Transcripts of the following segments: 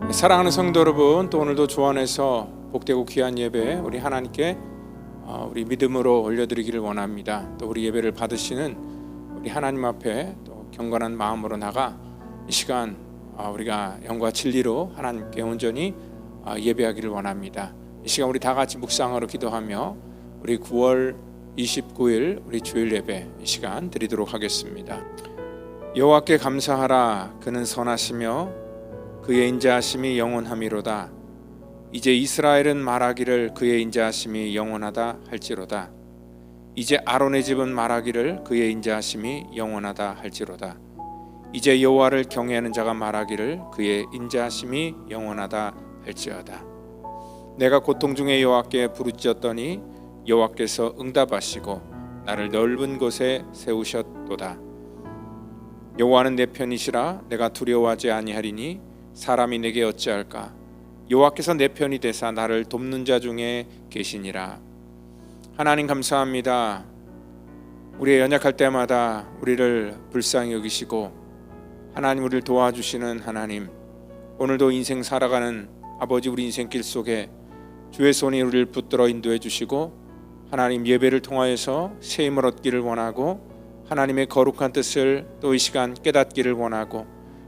사랑하는 성도 여러분, 또 오늘도 주 안에서 복되고 귀한 예배 우리 하나님께 우리 믿음으로 올려드리기를 원합니다. 또 우리 예배를 받으시는 우리 하나님 앞에 또 경건한 마음으로 나가 이 시간 우리가 영과 진리로 하나님께 온전히 예배하기를 원합니다. 이 시간 우리 다 같이 묵상하러 기도하며 우리 9월 29일 우리 주일 예배 이 시간 드리도록 하겠습니다. 여호와께 감사하라. 그는 선하시며 그의 인자하심이 영원함이로다. 이제 이스라엘은 말하기를 그의 인자하심이 영원하다 할지로다. 이제 아론의 집은 말하기를 그의 인자하심이 영원하다 할지로다. 이제 여호와를 경외하는 자가 말하기를 그의 인자하심이 영원하다 할지어다. 내가 고통 중에 여호와께 부르짖었더니 여호와께서 응답하시고 나를 넓은 곳에 세우셨도다. 여호와는 내 편이시라. 내가 두려워하지 아니하리니 사람이 내게 어찌할까. 여호와께서 내 편이 되사 나를 돕는 자 중에 계시니라. 하나님 감사합니다. 우리의 연약할 때마다 우리를 불쌍히 여기시고 하나님 우리를 도와주시는 하나님, 오늘도 인생 살아가는 아버지 우리 인생길 속에 주의 손이 우리를 붙들어 인도해 주시고 하나님 예배를 통하여서 새 힘을 얻기를 원하고 하나님의 거룩한 뜻을 또 이 시간 깨닫기를 원하고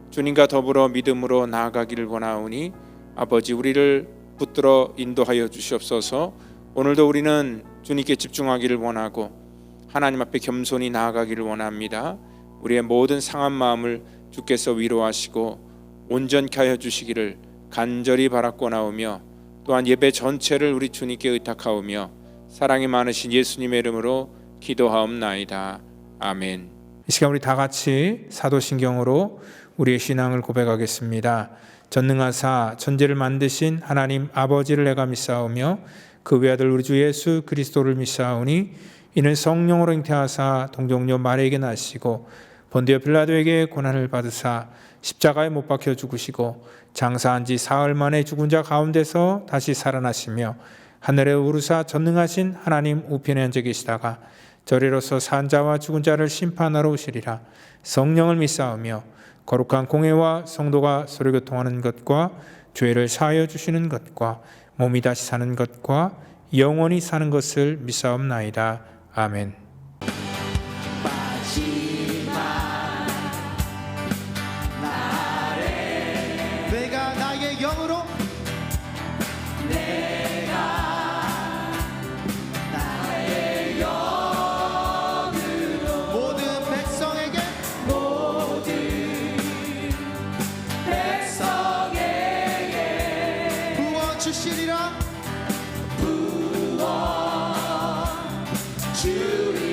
주님과 더불어 믿음으로 나아가기를 원하오니 아버지 우리를 붙들어 인도하여 주시옵소서. 오늘도 우리는 주님께 집중하기를 원하고 하나님 앞에 겸손히 나아가기를 원합니다. 우리의 모든 상한 마음을 주께서 위로하시고 온전케 하여 주시기를 간절히 바라고나오며 또한 예배 전체를 우리 주님께 의탁하오며 사랑이 많으신 예수님의 이름으로 기도하옵나이다. 아멘. 이 시간 우리 다 같이 사도신경으로 우리의 신앙을 고백하겠습니다. 전능하사 천지를 만드신 하나님 아버지를 내가 믿사오며 그 외아들 우리 주 예수 그리스도를 믿사오니 이는 성령으로 잉태하사 동정녀 마리아에게 나시고 본디오 빌라도에게 고난을 받으사 십자가에 못 박혀 죽으시고 장사한 지 사흘 만에 죽은 자 가운데서 다시 살아나시며 하늘에 오르사 전능하신 하나님 우편에 앉아 계시다가 저리로서 산 자와 죽은 자를 심판하러 오시리라. 성령을 믿사오며 거룩한 공회와 성도가 서로 교통하는 것과 죄를 사하여 주시는 것과 몸이 다시 사는 것과 영원히 사는 것을 믿사옵나이다. 아멘. 내가 나의 영으로 모든 백성에게 구원 주시리라. 주리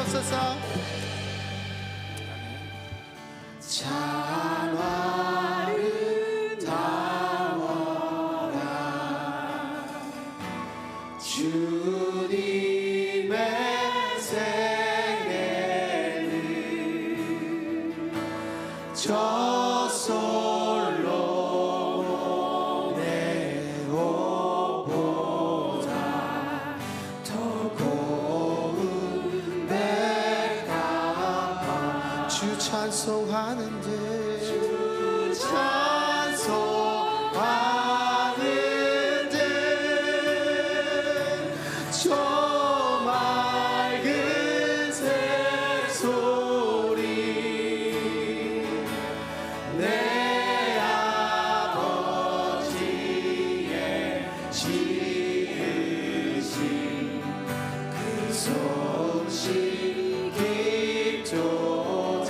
주옵소서. 참 아름다워라 주님의 생애를 저솔로 보내오보다 더 고운 백합화 주 찬송하는데 주 찬송하는데 저 맑은 새소리 내 아버지의 지으신 그 솜씨 깊도다.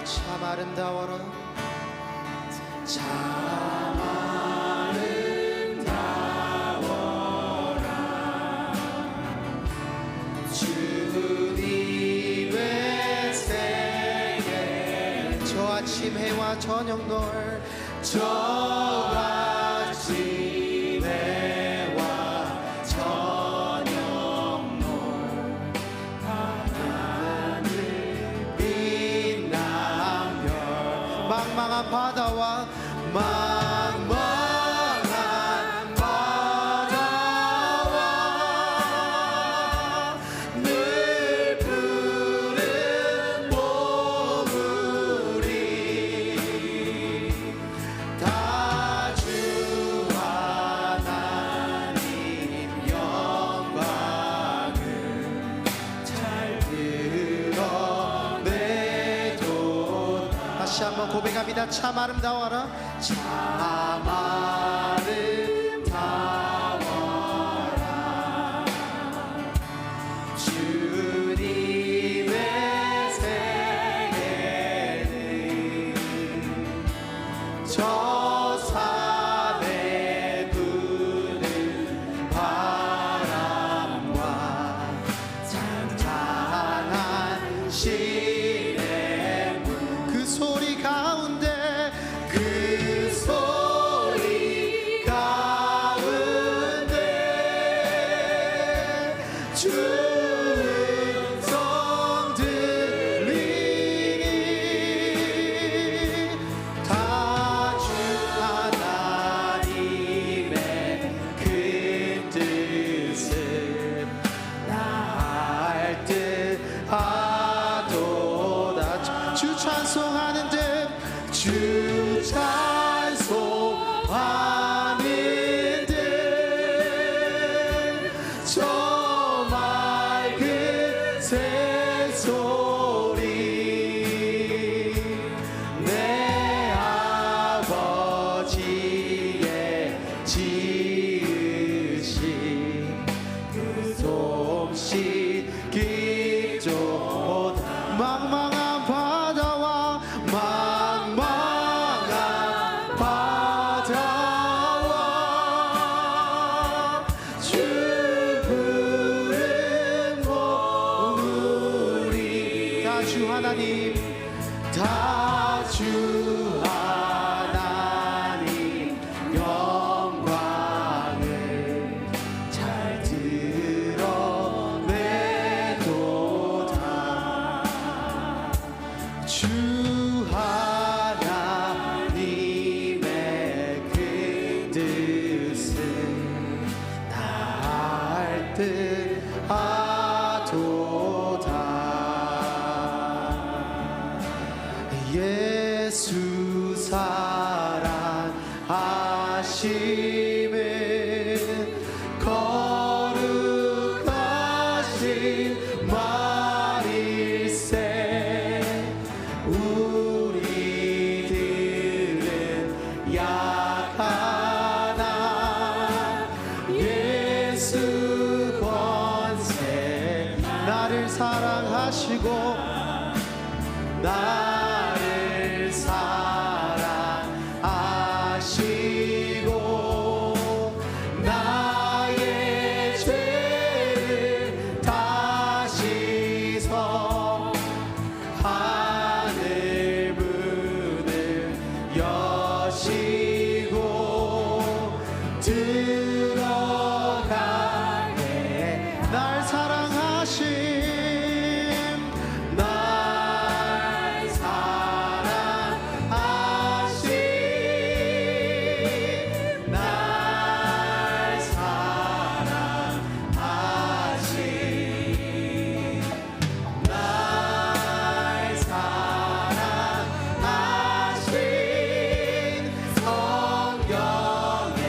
참 아름다워라 참 아름다워라 주님의 생애 저 아침 해와 저녁 노을 저 아침 해와 저녁 노을 하나님 빛난 별 망망한 바다와 망망한 바다와 늘 푸른 보물이 다 주 하나님 영광을 잘 드러내도 다시 한번 고백합니다. 참 아름다워라 참 아름다워라 주님의 생애는 저 산에 부는 바람과 잔잔한 시냇 그 소리 가운데 그 소리 가운데 주 음성 들리니 다 주 하나님의 그 뜻을 나을 듯 하도다 주 찬송하는 듯주 찬송하는 듯저 맑은 새소리 내 아버지의 지으신 그 솜씨 깊죠 망망한 바다와 망망한 바다와 주 푸른 보물이 다 주 하나님 다 주 하나님 영광을 잘 드러내도다 주 하나님의 그 뜻을 다할 듯 하도다 예수 사랑하심은 거룩하신 말일세 우리들은 약하나 예수 권세 나를 사랑하시고 나를 사랑하시고 나의 죄를 들어가네. 날 사랑하심, 날 사랑하심, 날 사랑하심, 날 사랑하심. 성경에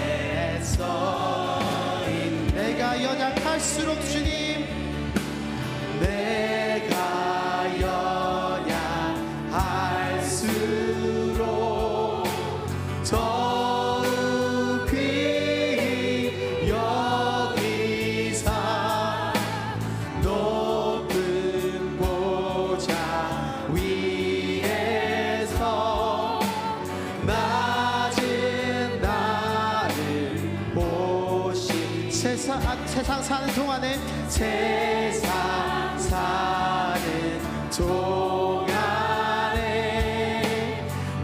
써인 내가 연약할수록 주님, 내가 연약할수록 더욱 귀히 여기사 높은 보좌 위에서 낮은 나를 보시. 세상 사는 동안에, 세상 사는 동안에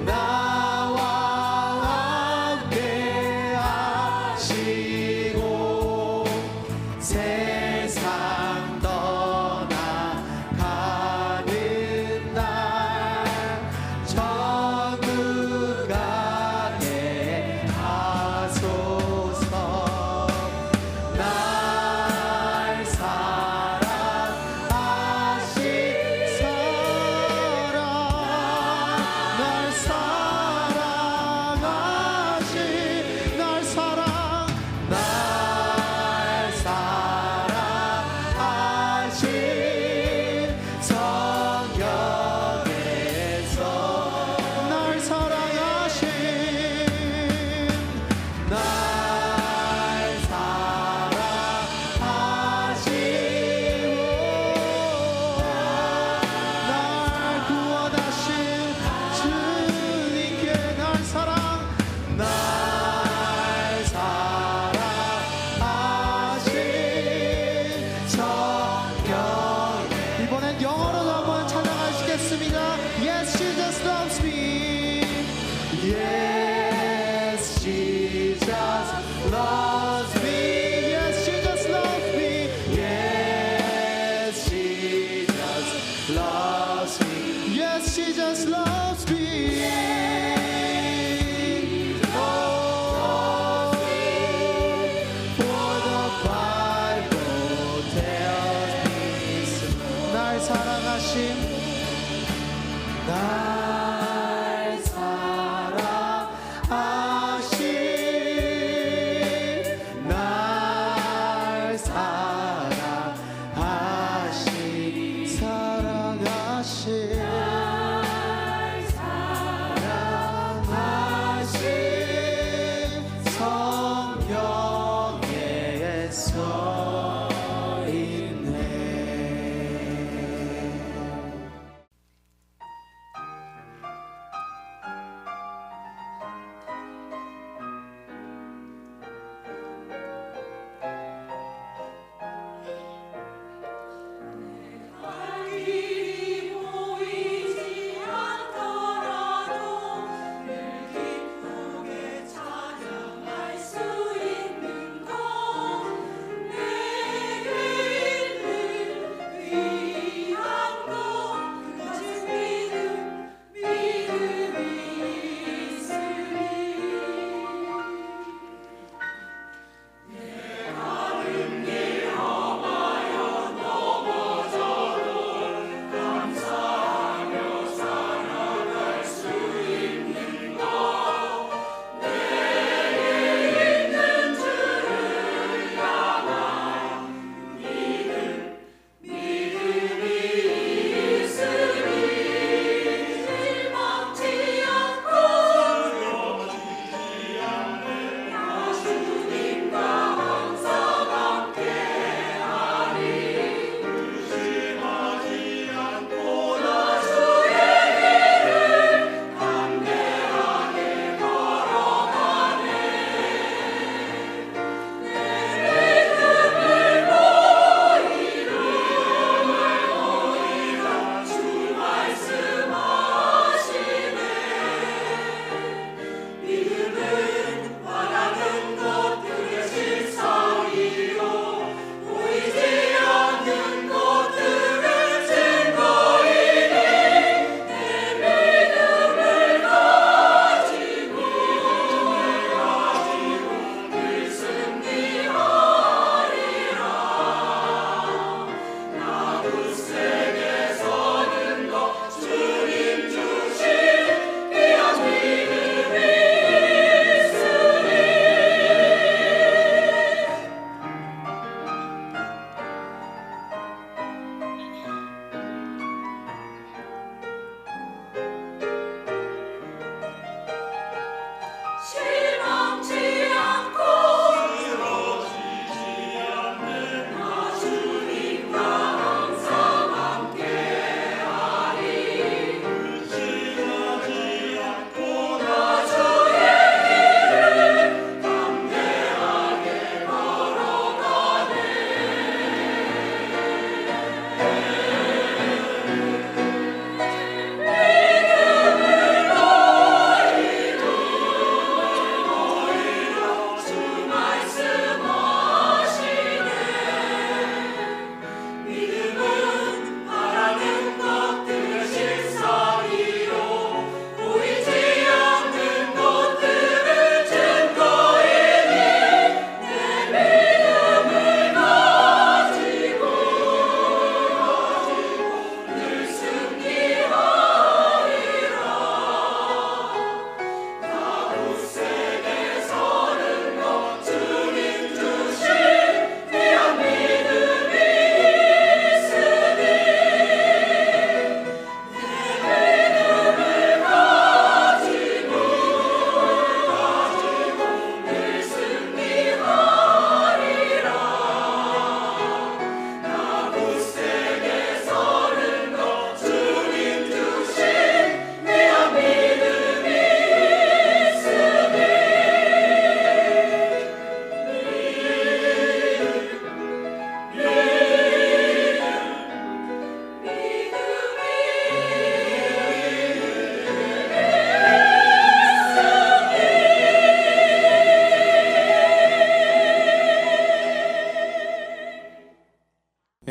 나와 함께 하시고 세상 떠나가는 날 천국 가게 하소서. 날 사랑하신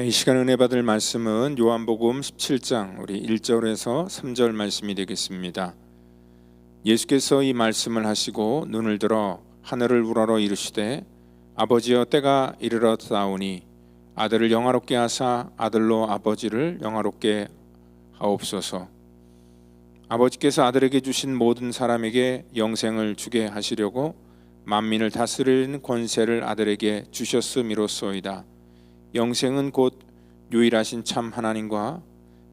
이 시간 은혜 받을 말씀은 요한복음 17장 우리 1절에서 3절 말씀이 되겠습니다. 예수께서 이 말씀을 하시고 눈을 들어 하늘을 우러러 이르시되 아버지여 때가 이르렀사오니 아들을 영화롭게 하사 아들로 아버지를 영화롭게 하옵소서. 아버지께서 아들에게 주신 모든 사람에게 영생을 주게 하시려고 만민을 다스리는 권세를 아들에게 주셨음이로소이다. 영생은 곧 유일하신 참 하나님과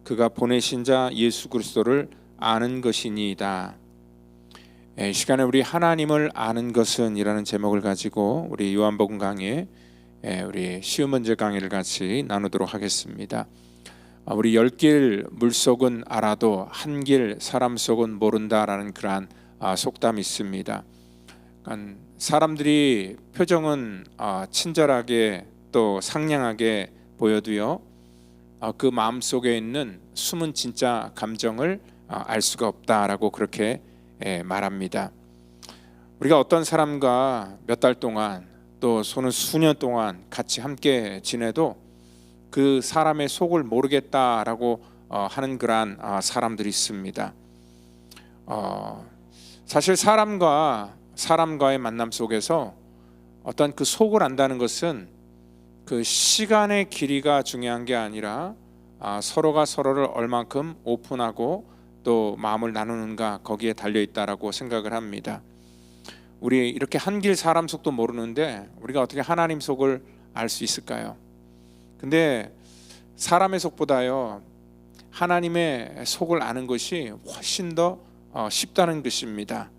그가 보내신 자 예수 그리스도를 아는 것이니이다. 이 시간에 우리 하나님을 아는 것은 이라는 제목을 가지고 우리 요한복음 강의 우리 쉬운 문제 강의를 같이 나누도록 하겠습니다. 우리 10길 물속은 알아도 한 길 사람 속은 모른다라는 그러한 속담이 있습니다. 사람들이 표정은 친절하게 또 상냥하게 보여도요, 그 마음 속에 있는 숨은 진짜 감정을 알 수가 없다라고 그렇게 말합니다. 우리가 어떤 사람과 몇 달 동안 또 수년 동안 같이 함께 지내도 그 사람의 속을 모르겠다라고 하는 그러한 사람들이 있습니다. 사실 사람과의 만남 속에서 어떤 그 속을 안다는 것은 그 시간의 길이가 중요한 게 아니라 서로가 서로를 얼만큼 오픈하고 또 마음을 나누는가 거기에 달려 있다라고 생각을 합니다. 우리 이렇게 한 길 사람 속도 모르는데 우리가 어떻게 하나님 속을 알 수 있을까요? 근데 사람의 속보다요 하나님의 속을 아는 것이 훨씬 더 쉽다는 것입니다.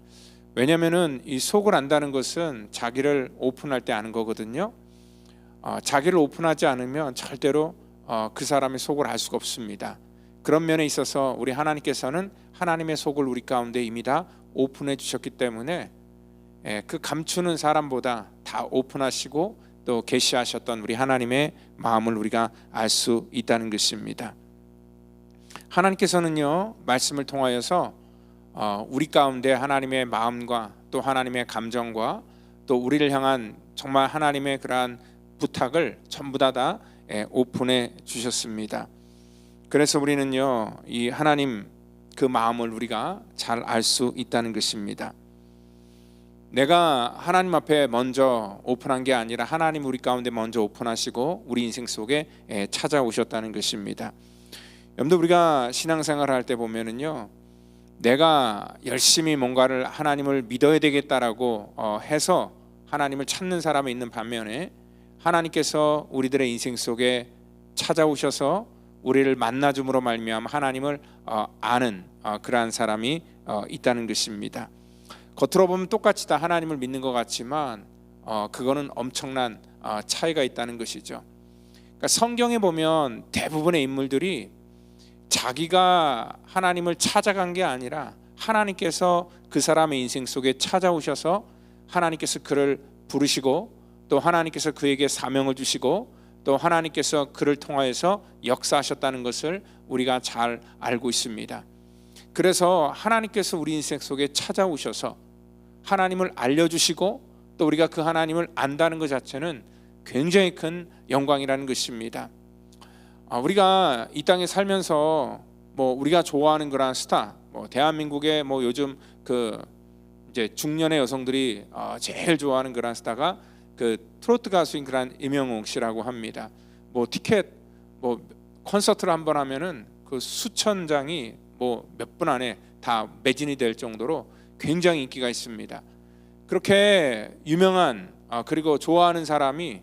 왜냐하면은 이 속을 안다는 것은 자기를 오픈할 때 아는 거거든요. 자기를 오픈하지 않으면 절대로 그 사람의 속을 알 수가 없습니다. 그런 면에 있어서 우리 하나님께서는 하나님의 속을 우리 가운데 이미 다 오픈해 주셨기 때문에 그 감추는 사람보다 다 오픈하시고 또 계시하셨던 우리 하나님의 마음을 우리가 알 수 있다는 것입니다. 하나님께서는요 말씀을 통하여서 우리 가운데 하나님의 마음과 또 하나님의 감정과 또 우리를 향한 정말 하나님의 그러한 부탁을 전부 다 오픈해 주셨습니다. 그래서 우리는요 이 하나님 그 마음을 우리가 잘 알 수 있다는 것입니다. 내가 하나님 앞에 먼저 오픈한 게 아니라 하나님 우리 가운데 먼저 오픈하시고 우리 인생 속에 찾아오셨다는 것입니다. 여러분들 우리가 신앙생활을 할 때 보면은요 내가 열심히 뭔가를 하나님을 믿어야 되겠다라고 해서 하나님을 찾는 사람이 있는 반면에 하나님께서 우리들의 인생 속에 찾아오셔서 우리를 만나줌으로 말미암아 하나님을 아는 그러한 사람이 있다는 것입니다. 겉으로 보면 똑같이 다 하나님을 믿는 것 같지만 그거는 엄청난 차이가 있다는 것이죠. 그러니까 성경에 보면 대부분의 인물들이 자기가 하나님을 찾아간 게 아니라 하나님께서 그 사람의 인생 속에 찾아오셔서 하나님께서 그를 부르시고 또 하나님께서 그에게 사명을 주시고 또 하나님께서 그를 통하여서 역사하셨다는 것을 우리가 잘 알고 있습니다. 그래서 하나님께서 우리 인생 속에 찾아오셔서 하나님을 알려주시고 또 우리가 그 하나님을 안다는 것 자체는 굉장히 큰 영광이라는 것입니다. 우리가 이 땅에 살면서 우리가 좋아하는 그런 스타, 대한민국의 요즘 그 이제 중년의 여성들이 제일 좋아하는 그런 스타가 그 트로트 가수인 그런 임영웅 씨라고 합니다. 티켓 콘서트를 한번 하면은 그 수천 장이 몇 분 안에 다 매진이 될 정도로 굉장히 인기가 있습니다. 그렇게 유명한 그리고 좋아하는 사람이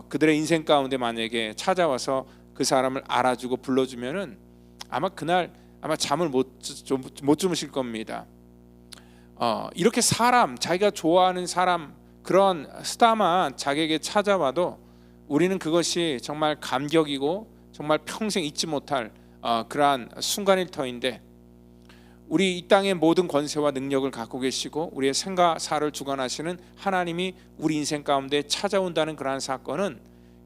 그들의 인생 가운데 만약에 찾아와서 그 사람을 알아주고 불러주면은 아마 그날 잠을 못 주무실 겁니다. 이렇게 자기가 좋아하는 사람 그런 스타만 자기에게 찾아와도 우리는 그것이 정말 감격이고 정말 평생 잊지 못할 그러한 순간일 터인데 우리 이 땅의 모든 권세와 능력을 갖고 계시고 우리의 생과 사를 주관하시는 하나님이 우리 인생 가운데 찾아온다는 그러한 사건은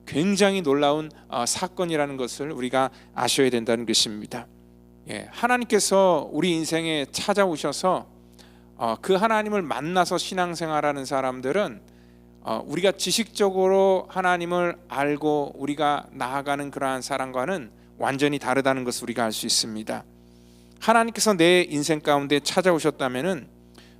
굉장히 놀라운 사건이라는 것을 우리가 아셔야 된다는 것입니다. 하나님께서 우리 인생에 찾아오셔서 그 하나님을 만나서 신앙생활하는 사람들은 우리가 지식적으로 하나님을 알고 우리가 나아가는 그러한 사람과는 완전히 다르다는 것을 우리가 알 수 있습니다. 하나님께서 내 인생 가운데 찾아오셨다면은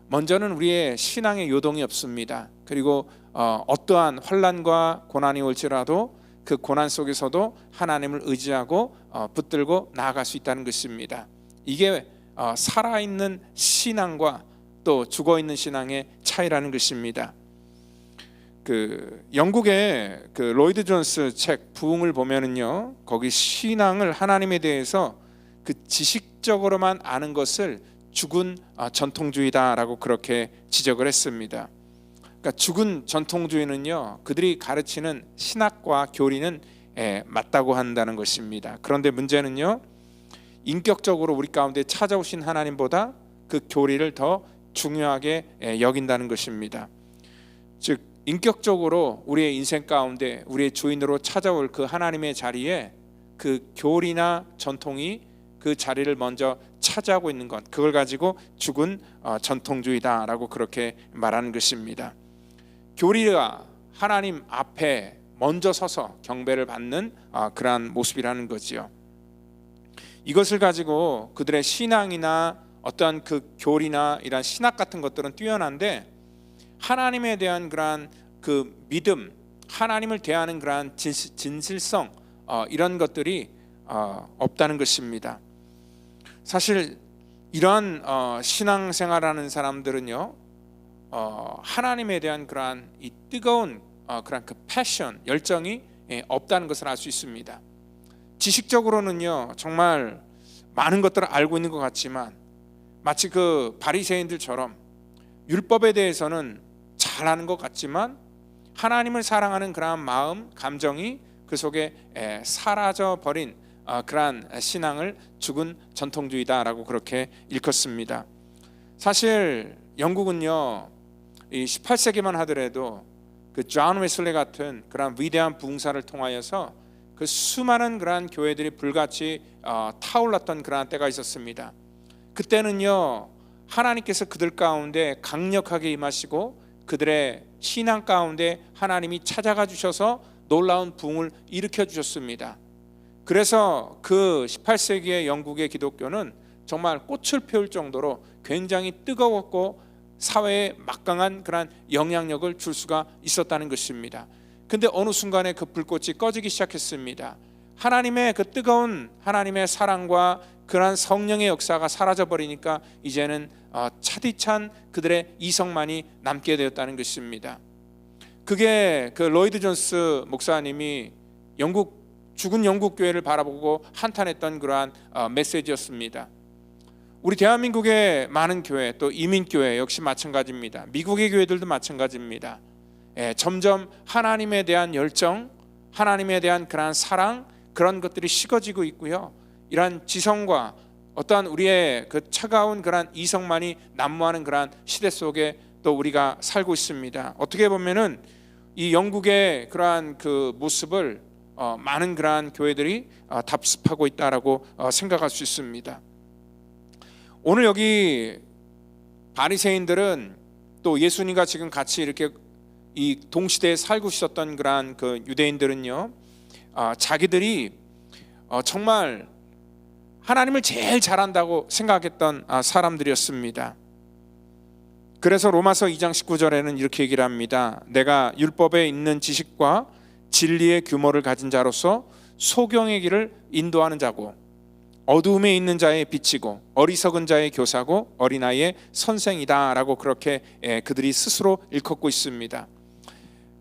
먼저는 우리의 신앙의 요동이 없습니다. 그리고 어떠한 환난과 고난이 올지라도 그 고난 속에서도 하나님을 의지하고 붙들고 나아갈 수 있다는 것입니다. 이게 살아있는 신앙과 또 죽어있는 신앙의 차이라는 것입니다. 그 영국의 그 로이드 존스 책 부흥을 보면은요, 거기 신앙을 하나님에 대해서 그 지식적으로만 아는 것을 죽은 전통주의다라고 그렇게 지적을 했습니다. 그러니까 죽은 전통주의는요, 그들이 가르치는 신학과 교리는 맞다고 한다는 것입니다. 그런데 문제는요, 인격적으로 우리 가운데 찾아오신 하나님보다 그 교리를 더 중요하게 여긴다는 것입니다. 즉 인격적으로 우리의 인생 가운데 우리의 주인으로 찾아올 그 하나님의 자리에 그 교리나 전통이 그 자리를 먼저 차지하고 있는 것, 그걸 가지고 죽은 전통주의다라고 그렇게 말하는 것입니다. 교리가 하나님 앞에 먼저 서서 경배를 받는 그러한 모습이라는 거지요. 이것을 가지고 그들의 신앙이나 어떠한 그 교리나 이런 신학 같은 것들은 뛰어난데 하나님에 대한 그러한 그 믿음, 하나님을 대하는 그러한 진실성, 이런 것들이 없다는 것입니다. 사실 이러한 신앙생활하는 사람들은요, 하나님에 대한 그러한 이 뜨거운 그런 그 패션, 열정이 없다는 것을 알 수 있습니다. 지식적으로는요, 정말 많은 것들을 알고 있는 것 같지만 마치 그 바리새인들처럼 율법에 대해서는 잘 아는 것 같지만 하나님을 사랑하는 그러한 마음, 감정이 그 속에 사라져 버린 그러한 신앙을 죽은 전통주의다라고 그렇게 일컫습니다. 사실 영국은요, 이 18세기만 하더라도 그 존 웨슬리 같은 그런 위대한 부흥사를 통하여서 그 수많은 그러한 교회들이 불같이 타올랐던 그러한 때가 있었습니다. 그때는요, 하나님께서 그들 가운데 강력하게 임하시고 그들의 신앙 가운데 하나님이 찾아가 주셔서 놀라운 부흥을 일으켜 주셨습니다. 그래서 그 18세기의 영국의 기독교는 정말 꽃을 피울 정도로 굉장히 뜨거웠고 사회에 막강한 그런 영향력을 줄 수가 있었다는 것입니다. 근데 어느 순간에 그 불꽃이 꺼지기 시작했습니다. 하나님의 그 뜨거운 하나님의 사랑과 그러한 성령의 역사가 사라져 버리니까 이제는 차디찬 그들의 이성만이 남게 되었다는 것입니다. 그게 그 로이드 존스 목사님이 죽은 영국 교회를 바라보고 한탄했던 그러한 메시지였습니다. 우리 대한민국의 많은 교회, 또 이민교회 역시 마찬가지입니다. 미국의 교회들도 마찬가지입니다. 점점 하나님에 대한 열정, 하나님에 대한 그러한 사랑, 그런 것들이 식어지고 있고요. 이러한 지성과 어떠한 우리의 그 차가운 그러한 이성만이 난무하는 그러한 시대 속에 또 우리가 살고 있습니다. 어떻게 보면은 이 영국의 그러한 그 모습을 많은 그러한 교회들이 답습하고 있다라고 생각할 수 있습니다. 오늘 여기 바리새인들은 또 예수님과 지금 같이 이렇게 이 동시대에 살고 있었던 그러한 그 유대인들은요, 자기들이 정말 하나님을 제일 잘한다고 생각했던 사람들이었습니다. 그래서 로마서 2장 19절에는 이렇게 얘기를 합니다. 내가 율법에 있는 지식과 진리의 규모를 가진 자로서 소경의 길을 인도하는 자고 어두움에 있는 자의 빛이고 어리석은 자의 교사고 어린아이의 선생이다 라고 그렇게 그들이 스스로 일컫고 있습니다.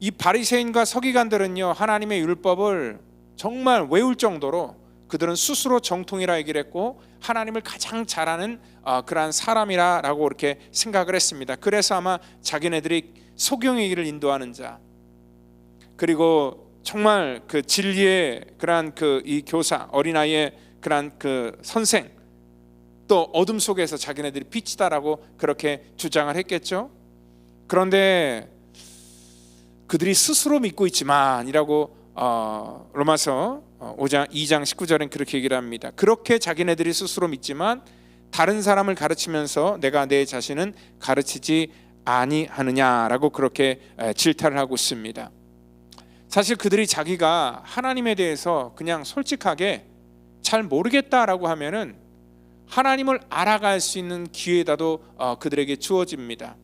이 바리새인과 서기관들은요, 하나님의 율법을 정말 외울 정도로 그들은 스스로 정통이라 얘기를 했고 하나님을 가장 잘하는 그러한 사람이라고 이렇게 생각을 했습니다. 그래서 아마 자기네들이 소경의 길을 인도하는 자, 그리고 정말 그 진리의 그러한 그 이 교사, 어린아이의 그러한 그 선생, 또 어둠 속에서 자기네들이 빛이다라고 그렇게 주장을 했겠죠. 그런데 그들이 스스로 믿고 있지만이라고 로마서 2장 19절엔 그렇게 얘기를 합니다. 그렇게 자기네들이 스스로 믿지만 다른 사람을 가르치면서 내가 내 자신은 가르치지 아니하느냐라고 그렇게 질타를 하고 있습니다. 사실 그들이 자기가 하나님에 대해서 그냥 솔직하게 잘 모르겠다라고 하면은 하나님을 알아갈 수 있는 기회다도 그들에게 주어집니다.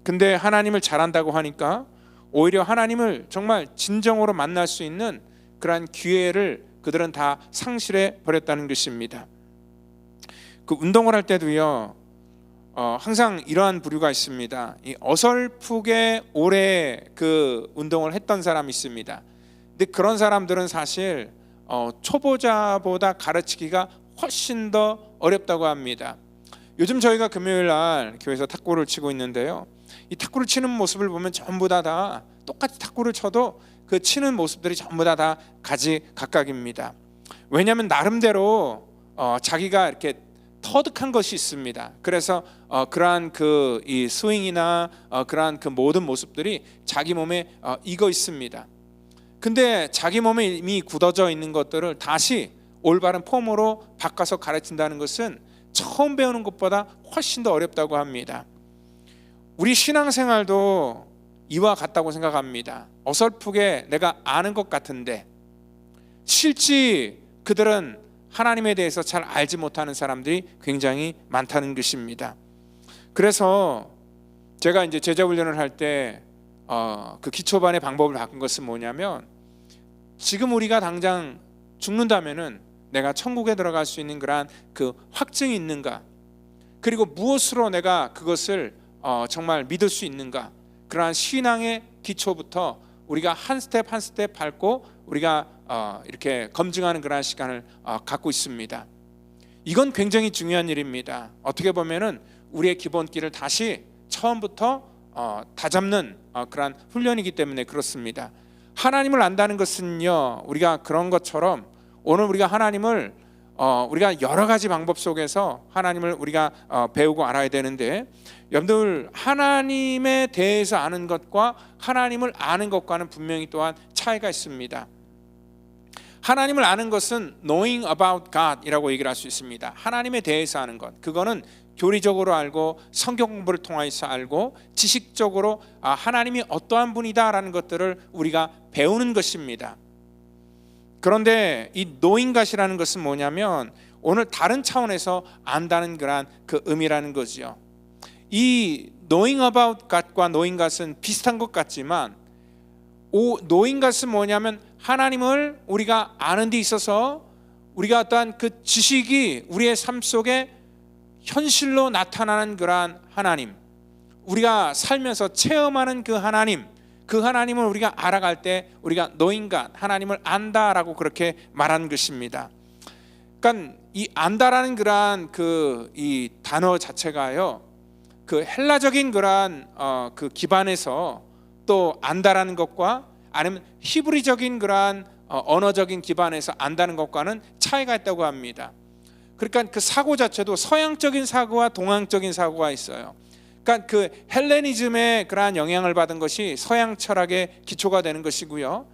근데 하나님을 잘 안다고 하니까 오히려 하나님을 정말 진정으로 만날 수 있는 그러한 기회를 그들은 다 상실해 버렸다는 것입니다. 그 운동을 할 때도요, 항상 이러한 부류가 있습니다. 이 어설프게 오래 그 운동을 했던 사람이 있습니다. 근데 그런 사람들은 사실 초보자보다 가르치기가 훨씬 더 어렵다고 합니다. 요즘 저희가 금요일 날 교회에서 탁구를 치고 있는데요, 이 탁구를 치는 모습을 보면 전부 다 똑같이 탁구를 쳐도 그 치는 모습들이 전부 다 가지각각입니다. 왜냐하면 나름대로 자기가 이렇게 터득한 것이 있습니다. 그래서 그러한 그 이 스윙이나 그러한 그 모든 모습들이 자기 몸에 익어 있습니다. 근데 자기 몸에 이미 굳어져 있는 것들을 다시 올바른 폼으로 바꿔서 가르친다는 것은 처음 배우는 것보다 훨씬 더 어렵다고 합니다. 우리 신앙생활도 이와 같다고 생각합니다. 어설프게 내가 아는 것 같은데 실제 그들은 하나님에 대해서 잘 알지 못하는 사람들이 굉장히 많다는 것입니다. 그래서 제가 이제 제자 훈련을 할 때 그 기초반의 방법을 바꾼 것은 뭐냐면, 지금 우리가 당장 죽는다면은 내가 천국에 들어갈 수 있는 그러한 그 확증이 있는가, 그리고 무엇으로 내가 그것을 정말 믿을 수 있는가, 그러한 신앙의 기초부터 우리가 한 스텝 한 스텝 밟고 우리가 이렇게 검증하는 그러한 시간을 갖고 있습니다. 이건 굉장히 중요한 일입니다. 어떻게 보면은 우리의 기본기를 다시 처음부터 다잡는 그러한 훈련이기 때문에 그렇습니다. 하나님을 안다는 것은요, 우리가 그런 것처럼 오늘 우리가 하나님을 우리가 여러 가지 방법 속에서 하나님을 우리가 배우고 알아야 되는데, 여러분들 하나님에 대해서 아는 것과 하나님을 아는 것과는 분명히 또한 차이가 있습니다. 하나님을 아는 것은 knowing about God이라고 얘기를 할 수 있습니다. 하나님에 대해서 아는 것, 그거는 교리적으로 알고 성경 공부를 통해서 알고 지식적으로 하나님이 어떠한 분이다라는 것들을 우리가 배우는 것입니다. 그런데 이 knowing God이라는 것은 뭐냐면 오늘 다른 차원에서 안다는 그런 그 의미라는 거지요. 이 knowing about God과 knowing God은 비슷한 것 같지만 knowing God은 뭐냐면 하나님을 우리가 아는 데 있어서 우리가 어떠한 그 지식이 우리의 삶 속에 현실로 나타나는 그러한 하나님, 우리가 살면서 체험하는 그 하나님을 우리가 알아갈 때 우리가 knowing God, 하나님을 안다라고 그렇게 말하는 것입니다. 그러니까 이 안다라는 그러한 그 이 단어 자체가요, 그 헬라적인 그러한 그 기반에서 또 안다라는 것과 아니면 히브리적인 그러한 언어적인 기반에서 안다는 것과는 차이가 있다고 합니다. 그러니까 그 사고 자체도 서양적인 사고와 동양적인 사고가 있어요. 그러니까 그 헬레니즘의 그러한 영향을 받은 것이 서양 철학의 기초가 되는 것이고요.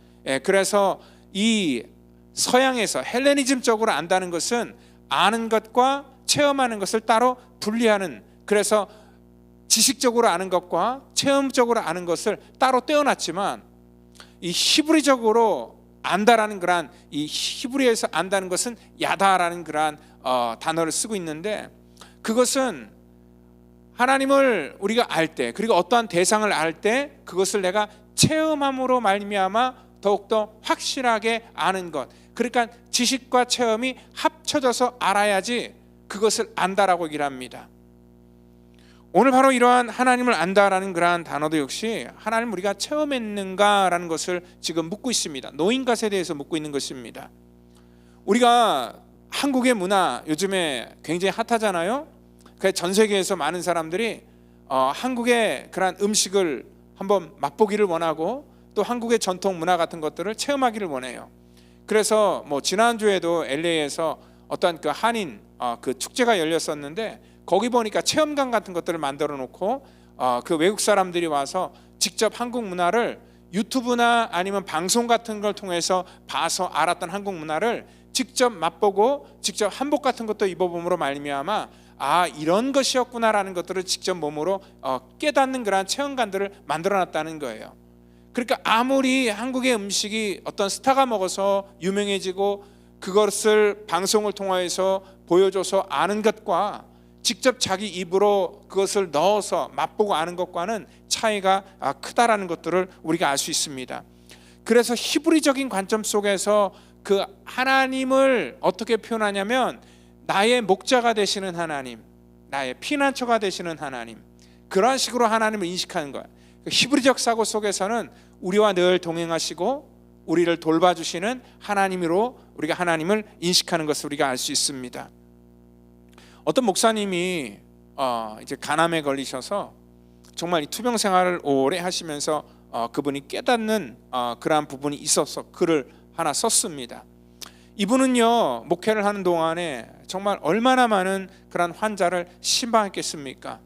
그래서 이 서양에서 헬레니즘적으로 안다는 것은 아는 것과 체험하는 것을 따로 분리하는, 그래서 지식적으로 아는 것과 체험적으로 아는 것을 따로 떼어놨지만, 이 히브리적으로 안다라는 그러한 이 히브리에서 안다는 것은 야다라는 그러한 단어를 쓰고 있는데, 그것은 하나님을 우리가 알 때, 그리고 어떠한 대상을 알 때 그것을 내가 체험함으로 말미암아 더욱더 확실하게 아는 것, 그러니까 지식과 체험이 합쳐져서 알아야지 그것을 안다라고 얘기를 합니다. 오늘 바로 이러한 하나님을 안다라는 그러한 단어도 역시 하나님을 우리가 체험했는가라는 것을 지금 묻고 있습니다. knowing God에 대해서 묻고 있는 것입니다. 우리가 한국의 문화 요즘에 굉장히 핫하잖아요. 그래서 전 세계에서 많은 사람들이 한국의 그러한 음식을 한번 맛보기를 원하고 또 한국의 전통 문화 같은 것들을 체험하기를 원해요. 그래서 뭐 지난주에도 LA에서 어떤 그 한인 그 축제가 열렸었는데, 거기 보니까 체험관 같은 것들을 만들어 놓고 그 외국 사람들이 와서 직접 한국 문화를 유튜브나 아니면 방송 같은 걸 통해서 봐서 알았던 한국 문화를 직접 맛보고 직접 한복 같은 것도 입어봄으로 말미암아 이런 것이었구나라는 것들을 직접 몸으로 깨닫는 그러한 체험관들을 만들어놨다는 거예요. 그러니까 아무리 한국의 음식이 어떤 스타가 먹어서 유명해지고 그것을 방송을 통해서 보여줘서 아는 것과 직접 자기 입으로 그것을 넣어서 맛보고 아는 것과는 차이가 크다라는 것들을 우리가 알 수 있습니다. 그래서 히브리적인 관점 속에서 그 하나님을 어떻게 표현하냐면 나의 목자가 되시는 하나님, 나의 피난처가 되시는 하나님, 그런 식으로 하나님을 인식하는 거예요. 히브리적 사고 속에서는 우리와 늘 동행하시고 우리를 돌봐주시는 하나님으로 우리가 하나님을 인식하는 것을 우리가 알 수 있습니다. 어떤 목사님이 이제 간암에 걸리셔서 정말 이 투병 생활을 오래 하시면서 그분이 깨닫는 그러한 부분이 있어서 글을 하나 썼습니다. 이분은요, 목회를 하는 동안에 정말 얼마나 많은 그러한 환자를 신방했겠습니까?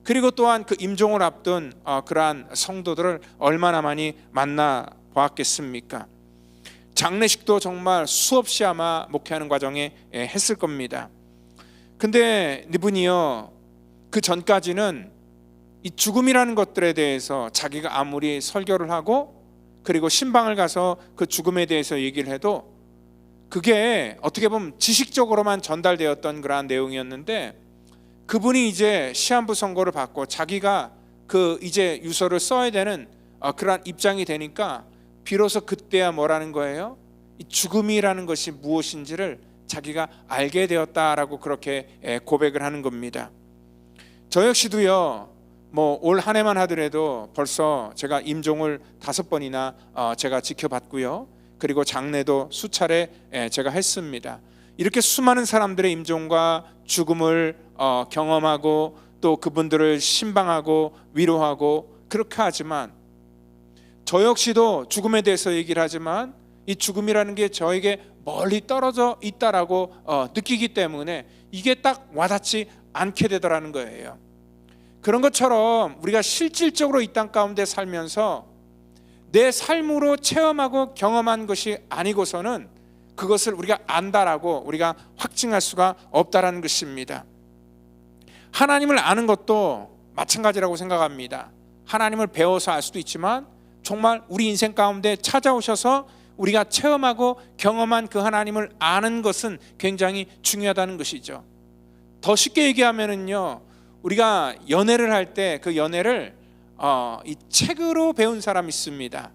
그리고 또한 그 임종을 앞둔 그러한 성도들을 얼마나 많이 만나 보았겠습니까? 장례식도 정말 수없이 아마 목회하는 과정에 했을 겁니다. 근데 이분이요, 그 전까지는 이 죽음이라는 것들에 대해서 자기가 아무리 설교를 하고 그리고 신방을 가서 그 죽음에 대해서 얘기를 해도 그게 어떻게 보면 지식적으로만 전달되었던 그러한 내용이었는데, 그분이 이제 시한부 선고를 받고 자기가 그 이제 유서를 써야 되는 그러한 입장이 되니까 비로소 그때야 뭐라는 거예요? 이 죽음이라는 것이 무엇인지를 자기가 알게 되었다라고 그렇게 고백을 하는 겁니다. 저 역시도요, 뭐 올 한 해만 하더라도 벌써 제가 임종을 5번이나 제가 지켜봤고요. 그리고 장례도 수차례 제가 했습니다. 이렇게 수많은 사람들의 임종과 죽음을 경험하고 또 그분들을 신방하고 위로하고 그렇게 하지만, 저 역시도 죽음에 대해서 얘기를 하지만 이 죽음이라는 게 저에게 멀리 떨어져 있다라고 느끼기 때문에 이게 딱 와닿지 않게 되더라는 거예요. 그런 것처럼 우리가 실질적으로 이 땅 가운데 살면서 내 삶으로 체험하고 경험한 것이 아니고서는 그것을 우리가 안다라고 우리가 확증할 수가 없다라는 것입니다. 하나님을 아는 것도 마찬가지라고 생각합니다. 하나님을 배워서 알 수도 있지만 정말 우리 인생 가운데 찾아오셔서 우리가 체험하고 경험한 그 하나님을 아는 것은 굉장히 중요하다는 것이죠. 더 쉽게 얘기하면은요, 우리가 연애를 할 때 그 연애를 이 책으로 배운 사람이 있습니다.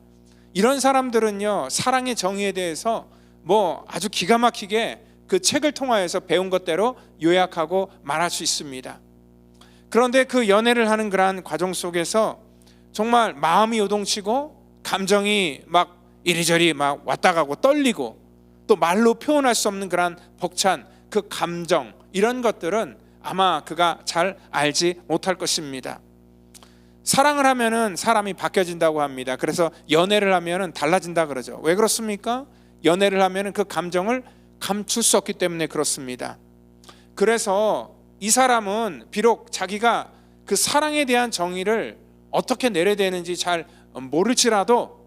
이런 사람들은요, 사랑의 정의에 대해서 뭐 아주 기가 막히게 그 책을 통하여서 배운 것대로 요약하고 말할 수 있습니다. 그런데 그 연애를 하는 그러한 과정 속에서 정말 마음이 요동치고 감정이 막 이리저리 막 왔다 가고 떨리고 또 말로 표현할 수 없는 그러한 벅찬 그 감정, 이런 것들은 아마 그가 잘 알지 못할 것입니다. 사랑을 하면은 사람이 바뀌어진다고 합니다. 그래서 연애를 하면은 달라진다 그러죠. 왜 그렇습니까? 연애를 하면은 그 감정을 감출 수 없기 때문에 그렇습니다. 그래서 이 사람은 비록 자기가 그 사랑에 대한 정의를 어떻게 내려야 되는지 잘 모를지라도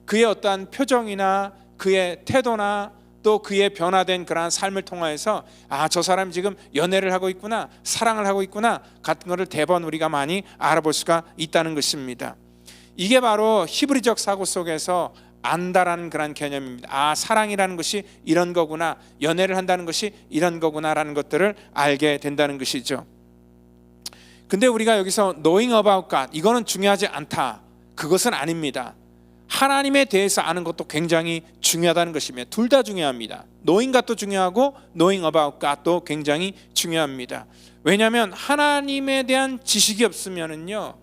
그의 어떠한 표정이나 그의 태도나 또 그의 변화된 그러한 삶을 통하여서 저 사람이 지금 연애를 하고 있구나, 사랑을 하고 있구나 같은 것을 대번 우리가 많이 알아볼 수가 있다는 것입니다. 이게 바로 히브리적 사고 속에서 안다라는 그런 개념입니다. 사랑이라는 것이 이런 거구나, 연애를 한다는 것이 이런 거구나라는 것들을 알게 된다는 것이죠. 근데 우리가 여기서 knowing about God, 이거는 중요하지 않다, 그것은 아닙니다. 하나님에 대해서 아는 것도 굉장히 중요하다는 것이며, 둘 다 중요합니다. knowing God도 중요하고 knowing about God도 굉장히 중요합니다. 왜냐하면 하나님에 대한 지식이 없으면은요,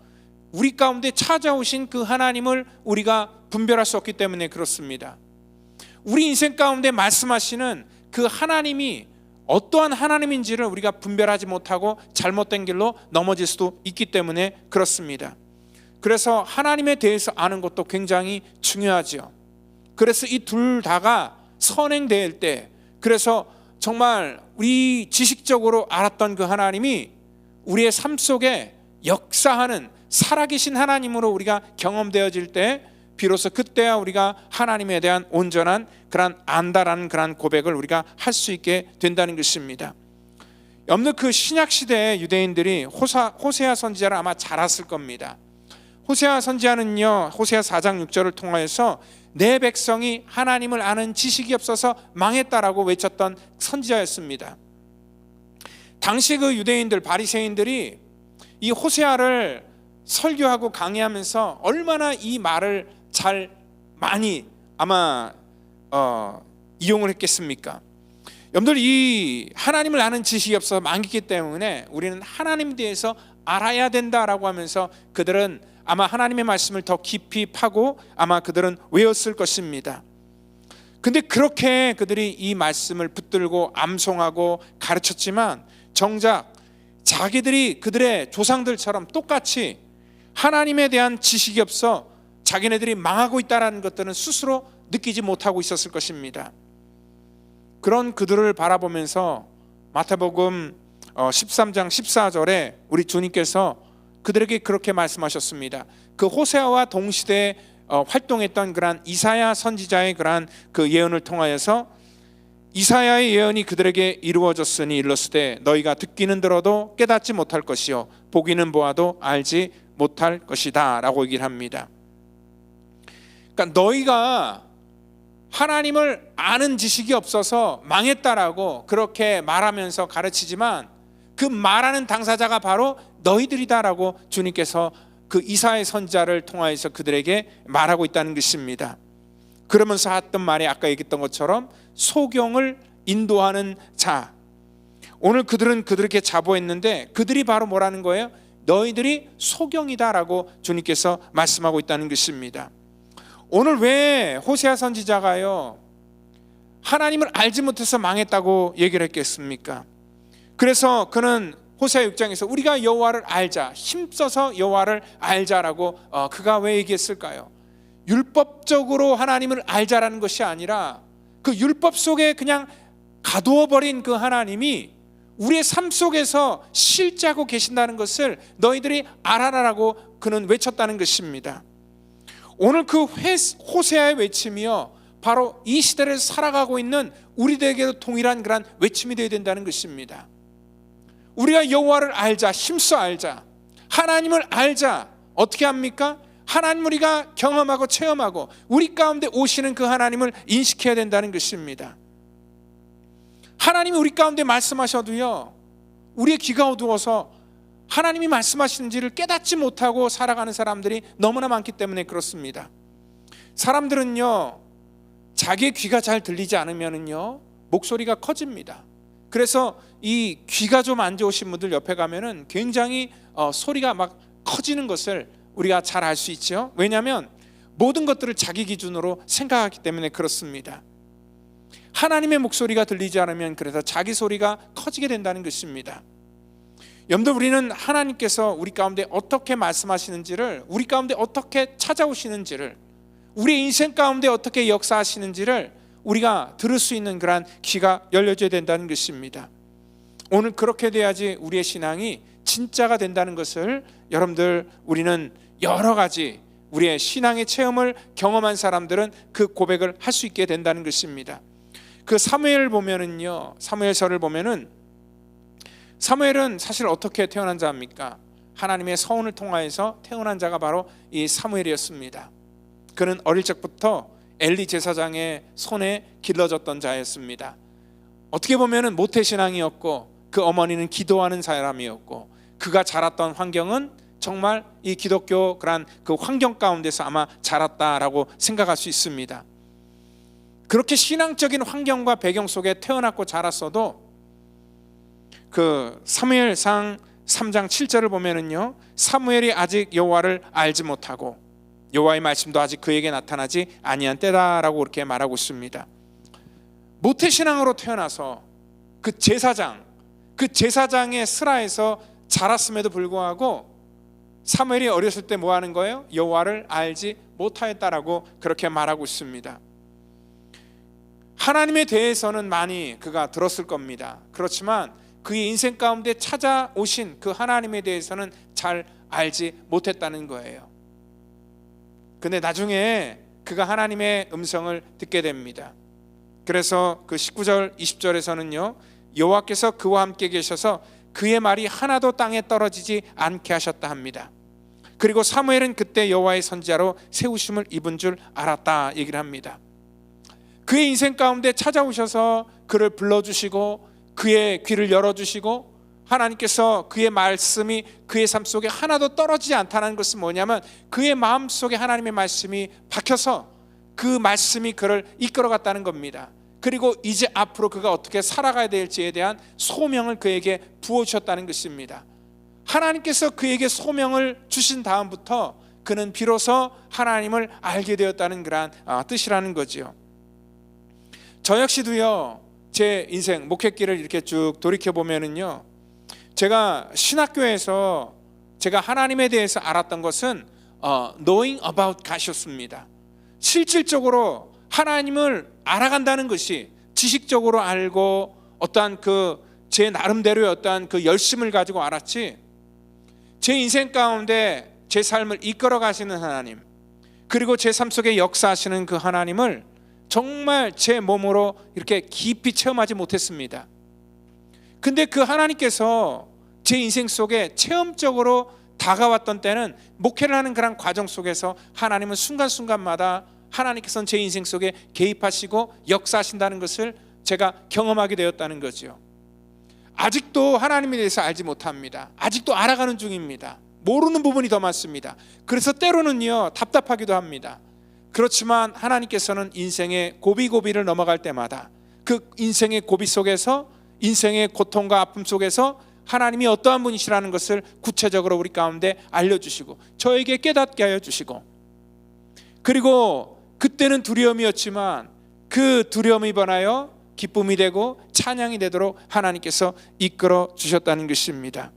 우리 가운데 찾아오신 그 하나님을 우리가 분별할 수 없기 때문에 그렇습니다. 우리 인생 가운데 말씀하시는 그 하나님이 어떠한 하나님인지를 우리가 분별하지 못하고 잘못된 길로 넘어질 수도 있기 때문에 그렇습니다. 그래서 하나님에 대해서 아는 것도 굉장히 중요하죠. 그래서 이 둘 다가 선행될 때, 그래서 정말 우리 지식적으로 알았던 그 하나님이 우리의 삶 속에 역사하는 살아계신 하나님으로 우리가 경험되어질 때, 비로소 그때야 우리가 하나님에 대한 온전한 그런 안다라는 그런 고백을 우리가 할 수 있게 된다는 것입니다. 여러분들 그 신약 시대의 유대인들이 호세아 선지자를 아마 잘 알았을 겁니다. 호세아 선지자는요, 호세아 4장 6절을 통하여서 내 백성이 하나님을 아는 지식이 없어서 망했다라고 외쳤던 선지자였습니다. 당시 그 유대인들, 바리새인들이 이 호세아를 설교하고 강의하면서 얼마나 이 말을 많이 아마 이용을 했겠습니까? 여러분들, 이 하나님을 아는 지식이 없어서 망했기 때문에 우리는 하나님에 대해서 알아야 된다라고 하면서 그들은 아마 하나님의 말씀을 더 깊이 파고 아마 그들은 외웠을 것입니다. 근데 그렇게 그들이 이 말씀을 붙들고 암송하고 가르쳤지만 정작 자기들이 그들의 조상들처럼 똑같이 하나님에 대한 지식이 없어 자기네들이 망하고 있다는 것들은 스스로 느끼지 못하고 있었을 것입니다. 그런 그들을 바라보면서 마태복음 13장 14절에 우리 주님께서 그들에게 그렇게 말씀하셨습니다. 그 호세아와 동시대에 활동했던 그러한 이사야 선지자의 그러한 그 예언을 통하여서 이사야의 예언이 그들에게 이루어졌으니 일렀으되 너희가 듣기는 들어도 깨닫지 못할 것이요 보기는 보아도 알지 못할 것이다 라고 얘기를 합니다. 그러니까 너희가 하나님을 아는 지식이 없어서 망했다라고 그렇게 말하면서 가르치지만 그 말하는 당사자가 바로 너희들이다라고 주님께서 그 이사야 선지자를 통하여서 그들에게 말하고 있다는 것입니다. 그러면서 했던 말이 아까 얘기했던 것처럼 소경을 인도하는 자, 오늘 그들은 그들에게 자부했는데 그들이 바로 뭐라는 거예요? 너희들이 소경이다라고 주님께서 말씀하고 있다는 것입니다. 오늘 왜 호세아 선지자가요 하나님을 알지 못해서 망했다고 얘기를 했겠습니까? 그래서 그는 호세아 6장에서 우리가 여호와를 알자, 힘써서 여호와를 알자라고 그가 왜 얘기했을까요? 율법적으로 하나님을 알자라는 것이 아니라 그 율법 속에 그냥 가두어버린 그 하나님이 우리의 삶 속에서 실제하고 계신다는 것을 너희들이 알아라라고 그는 외쳤다는 것입니다. 오늘 그 호세아의 외침이요 바로 이 시대를 살아가고 있는 우리들에게도 동일한 그런 외침이 되어야 된다는 것입니다. 우리가 여호와를 알자, 힘써 알자, 하나님을 알자. 어떻게 합니까? 하나님 우리가 경험하고 체험하고 우리 가운데 오시는 그 하나님을 인식해야 된다는 것입니다. 하나님이 우리 가운데 말씀하셔도요 우리의 귀가 어두워서 하나님이 말씀하시는지를 깨닫지 못하고 살아가는 사람들이 너무나 많기 때문에 그렇습니다. 사람들은요 자기의 귀가 잘 들리지 않으면은요 목소리가 커집니다. 그래서 이 귀가 좀 안 좋으신 분들 옆에 가면은 굉장히 소리가 막 커지는 것을 우리가 잘 알 수 있죠. 왜냐하면 모든 것들을 자기 기준으로 생각하기 때문에 그렇습니다. 하나님의 목소리가 들리지 않으면 그래서 자기 소리가 커지게 된다는 것입니다. 여러분들, 우리는 하나님께서 우리 가운데 어떻게 말씀하시는지를, 우리 가운데 어떻게 찾아오시는지를, 우리 인생 가운데 어떻게 역사하시는지를 우리가 들을 수 있는 그러한 귀가 열려져야 된다는 것입니다. 오늘 그렇게 돼야지 우리의 신앙이 진짜가 된다는 것을 여러분들, 우리는 여러 가지 우리의 신앙의 체험을 경험한 사람들은 그 고백을 할 수 있게 된다는 것입니다. 그 사무엘 보면은요, 사무엘서를 보면은 사무엘은 사실 어떻게 태어난 자입니까? 하나님의 서운을 통하여서 태어난 자가 바로 이 사무엘이었습니다. 그는 어릴 적부터 엘리 제사장의 손에 길러졌던 자였습니다. 어떻게 보면은 모태신앙이었고 그 어머니는 기도하는 사람이었고 그가 자랐던 환경은 정말 이 기독교 그런 그 환경 가운데서 아마 자랐다라고 생각할 수 있습니다. 그렇게 신앙적인 환경과 배경 속에 태어났고 자랐어도 그 사무엘상 3장 7절을 보면은요, 사무엘이 아직 여호와를 알지 못하고 여호와의 말씀도 아직 그에게 나타나지 아니한 때다라고 그렇게 말하고 있습니다. 모태신앙으로 태어나서 그 제사장의 슬하에서 자랐음에도 불구하고 사무엘이 어렸을 때 뭐 하는 거예요? 여호와를 알지 못하였다라고 그렇게 말하고 있습니다. 하나님에 대해서는 많이 그가 들었을 겁니다. 그렇지만 그의 인생 가운데 찾아오신 그 하나님에 대해서는 잘 알지 못했다는 거예요. 근데 나중에 그가 하나님의 음성을 듣게 됩니다. 그래서 그 19절 20절에서는요, 여호와께서 그와 함께 계셔서 그의 말이 하나도 땅에 떨어지지 않게 하셨다 합니다. 그리고 사무엘은 그때 여호와의 선지자로 세우심을 입은 줄 알았다 얘기를 합니다. 그의 인생 가운데 찾아오셔서 그를 불러주시고 그의 귀를 열어주시고 하나님께서 그의 말씀이 그의 삶 속에 하나도 떨어지지 않다는 것은 뭐냐면 그의 마음 속에 하나님의 말씀이 박혀서 그 말씀이 그를 이끌어갔다는 겁니다. 그리고 이제 앞으로 그가 어떻게 살아가야 될지에 대한 소명을 그에게 부어주셨다는 것입니다. 하나님께서 그에게 소명을 주신 다음부터 그는 비로소 하나님을 알게 되었다는 그런 뜻이라는 거지요. 저 역시도요, 제 인생 목회길을 이렇게 쭉 돌이켜보면은요, 제가 신학교에서 제가 하나님에 대해서 알았던 것은 knowing about God이었습니다. 실질적으로 하나님을 알아간다는 것이 지식적으로 알고 어떠한 제 나름대로의 어떠한 그 열심을 가지고 알았지, 제 인생 가운데 제 삶을 이끌어 가시는 하나님, 그리고 제 삶 속에 역사하시는 그 하나님을 정말 제 몸으로 이렇게 깊이 체험하지 못했습니다. 근데 그 하나님께서 제 인생 속에 체험적으로 다가왔던 때는 목회를 하는 그런 과정 속에서 하나님은 순간순간마다 하나님께서는 제 인생 속에 개입하시고 역사하신다는 것을 제가 경험하게 되었다는 거죠. 아직도 하나님에 대해서 알지 못합니다. 아직도 알아가는 중입니다. 모르는 부분이 더 많습니다. 그래서 때로는요, 답답하기도 합니다. 그렇지만 하나님께서는 인생의 고비고비를 넘어갈 때마다 그 인생의 고비 속에서, 인생의 고통과 아픔 속에서 하나님이 어떠한 분이시라는 것을 구체적으로 우리 가운데 알려주시고 저에게 깨닫게 하여 주시고, 그리고 그때는 두려움이었지만 그 두려움이 변하여 기쁨이 되고 찬양이 되도록 하나님께서 이끌어 주셨다는 것입니다.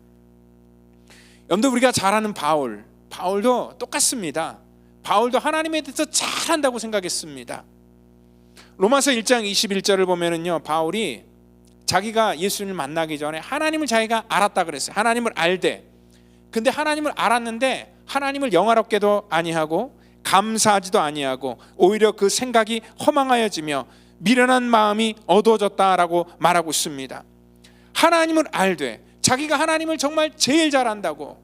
여러분들, 우리가 잘 아는 바울도 똑같습니다. 바울도 하나님에 대해서 잘한다고 생각했습니다. 로마서 1장 21절을 보면은요, 바울이 자기가 예수님을 만나기 전에 하나님을 자기가 알았다 그랬어요. 하나님을 알되. 근데 하나님을 알았는데 하나님을 영화롭게도 아니하고 감사하지도 아니하고 오히려 그 생각이 허망하여지며 미련한 마음이 어두워졌다라고 말하고 있습니다. 하나님을 알되, 자기가 하나님을 정말 제일 잘 안다고,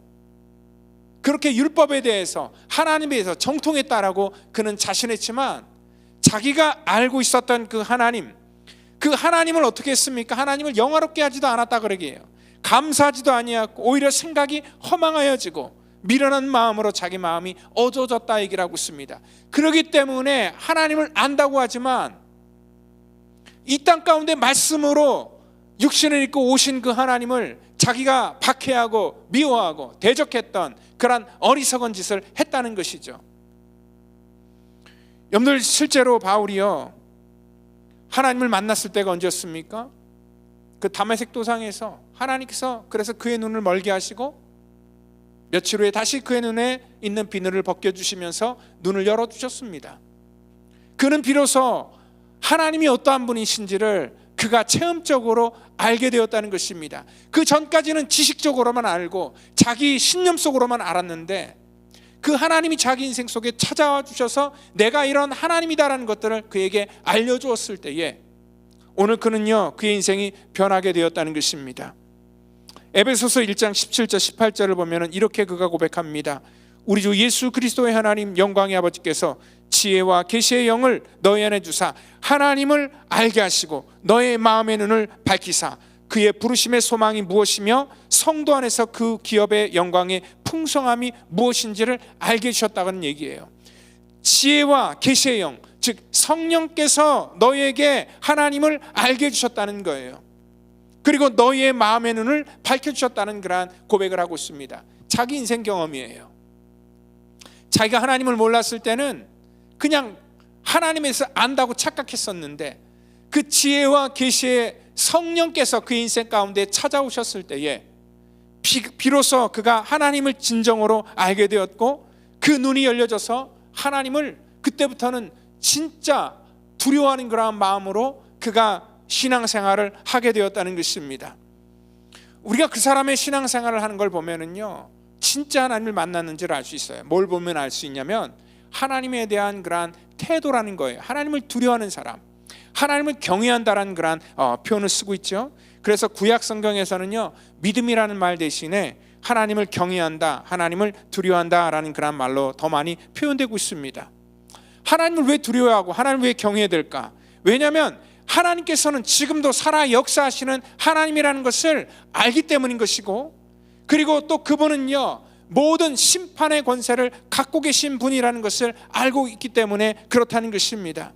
그렇게 율법에 대해서 하나님에 대해서 정통했다라고 그는 자신했지만, 자기가 알고 있었던 그 하나님을 어떻게 했습니까? 하나님을 영화롭게 하지도 않았다 그러기에요. 감사하지도 아니하고 오히려 생각이 허망하여지고 미련한 마음으로 자기 마음이 어두워졌다 얘기를 하고 있습니다. 그렇기 때문에 하나님을 안다고 하지만 이 땅 가운데 말씀으로 육신을 입고 오신 그 하나님을 자기가 박해하고 미워하고 대적했던 그런 어리석은 짓을 했다는 것이죠. 여러분들, 실제로 바울이요, 하나님을 만났을 때가 언제였습니까? 그 다메섹 도상에서 하나님께서 그래서 그의 눈을 멀게 하시고 며칠 후에 다시 그의 눈에 있는 비늘을 벗겨주시면서 눈을 열어주셨습니다. 그는 비로소 하나님이 어떠한 분이신지를 그가 체험적으로 알게 되었다는 것입니다. 그 전까지는 지식적으로만 알고 자기 신념 속으로만 알았는데 그 하나님이 자기 인생 속에 찾아와 주셔서 내가 이런 하나님이다라는 것들을 그에게 알려주었을 때에 오늘 그는요, 그의 인생이 변하게 되었다는 것입니다. 에베소서 1장 17절 18절을 보면 이렇게 그가 고백합니다. 우리 주 예수 그리스도의 하나님 영광의 아버지께서 지혜와 계시의 영을 너희 안에 주사 하나님을 알게 하시고 너의 마음의 눈을 밝히사 그의 부르심의 소망이 무엇이며 성도 안에서 그 기업의 영광의 풍성함이 무엇인지를 알게 해주셨다는 얘기예요. 지혜와 계시의 영, 즉 성령께서 너희에게 하나님을 알게 해주셨다는 거예요. 그리고 너희의 마음의 눈을 밝혀주셨다는 그러한 고백을 하고 있습니다. 자기 인생 경험이에요. 자기가 하나님을 몰랐을 때는 그냥 하나님에서 안다고 착각했었는데 그 지혜와 계시의 성령께서 그 인생 가운데 찾아오셨을 때에 비로소 그가 하나님을 진정으로 알게 되었고 그 눈이 열려져서 하나님을 그때부터는 진짜 두려워하는 그런 마음으로 그가 신앙생활을 하게 되었다는 것입니다. 우리가 그 사람의 신앙생활을 하는 걸 보면은요, 진짜 하나님을 만났는지를 알 수 있어요. 뭘 보면 알 수 있냐면 하나님에 대한 그러한 태도라는 거예요. 하나님을 두려워하는 사람, 하나님을 경외한다라는 그런 표현을 쓰고 있죠. 그래서 구약 성경에서는요, 믿음이라는 말 대신에 하나님을 경외한다, 하나님을 두려워한다라는 그런 말로 더 많이 표현되고 있습니다. 하나님을 왜 두려워하고 하나님을 왜 경외해야 될까? 왜냐하면 하나님께서는 지금도 살아 역사하시는 하나님이라는 것을 알기 때문인 것이고, 그리고 또 그분은요, 모든 심판의 권세를 갖고 계신 분이라는 것을 알고 있기 때문에 그렇다는 것입니다.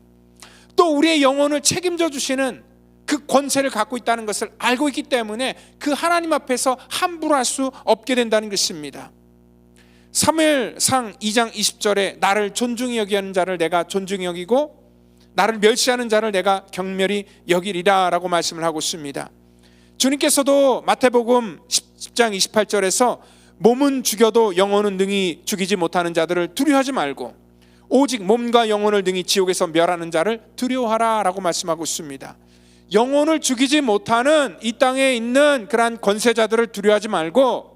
또 우리의 영혼을 책임져 주시는 그 권세를 갖고 있다는 것을 알고 있기 때문에 그 하나님 앞에서 함부로 할 수 없게 된다는 것입니다. 사무엘상 2장 20절에 나를 존중히 여기는 자를 내가 존중히 여기고 나를 멸시하는 자를 내가 경멸히 여기리라 라고 말씀을 하고 있습니다. 주님께서도 마태복음 10장 28절에서 몸은 죽여도 영혼은 능히 죽이지 못하는 자들을 두려워하지 말고 오직 몸과 영혼을 능히 지옥에서 멸하는 자를 두려워하라 라고 말씀하고 있습니다. 영혼을 죽이지 못하는 이 땅에 있는 그러한 권세자들을 두려워하지 말고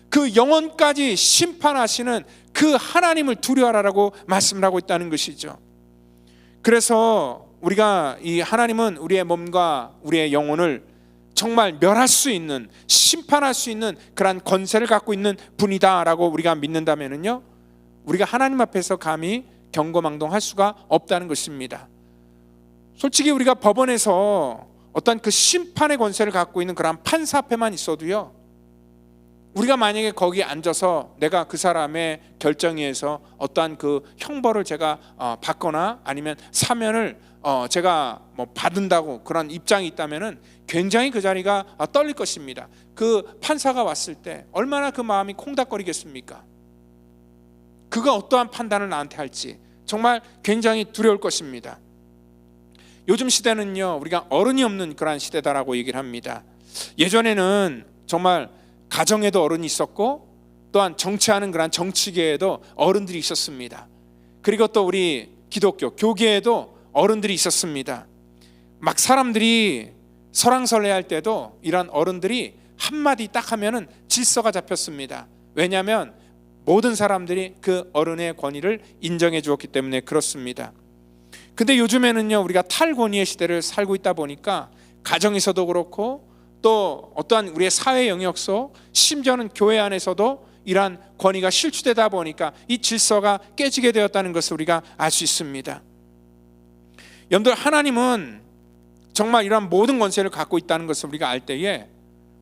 그 영혼까지 심판하시는 그 하나님을 두려워하라고 말씀을 하고 있다는 것이죠. 그래서 우리가 이 하나님은 우리의 몸과 우리의 영혼을 정말 멸할 수 있는, 심판할 수 있는 그러한 권세를 갖고 있는 분이다라고 우리가 믿는다면요, 우리가 하나님 앞에서 감히 경거망동할 수가 없다는 것입니다. 솔직히 우리가 법원에서 어떤 그 심판의 권세를 갖고 있는 그런 판사 앞에만 있어도요, 우리가 만약에 거기 앉아서 내가 그 사람의 결정에 의해서 어떠한 그 형벌을 제가 받거나 아니면 사면을 제가 뭐 받는다고 그런 입장이 있다면은 굉장히 그 자리가 떨릴 것입니다. 그 판사가 왔을 때 얼마나 그 마음이 콩닥거리겠습니까? 그가 어떠한 판단을 나한테 할지 정말 굉장히 두려울 것입니다. 요즘 시대는요, 우리가 어른이 없는 그러한 시대다라고 얘기를 합니다. 예전에는 정말 가정에도 어른이 있었고 또한 정치하는 그런 정치계에도 어른들이 있었습니다. 그리고 또 우리 기독교 교계에도 어른들이 있었습니다. 막 사람들이 설왕설래할 때도 이런 어른들이 한마디 딱 하면은 질서가 잡혔습니다. 왜냐하면 모든 사람들이 그 어른의 권위를 인정해 주었기 때문에 그렇습니다. 근데 요즘에는요, 우리가 탈권위의 시대를 살고 있다 보니까 가정에서도 그렇고 또 어떠한 우리의 사회 영역 속, 심지어는 교회 안에서도 이러한 권위가 실추되다 보니까 이 질서가 깨지게 되었다는 것을 우리가 알 수 있습니다. 여러분들, 하나님은 정말 이러한 모든 권세를 갖고 있다는 것을 우리가 알 때에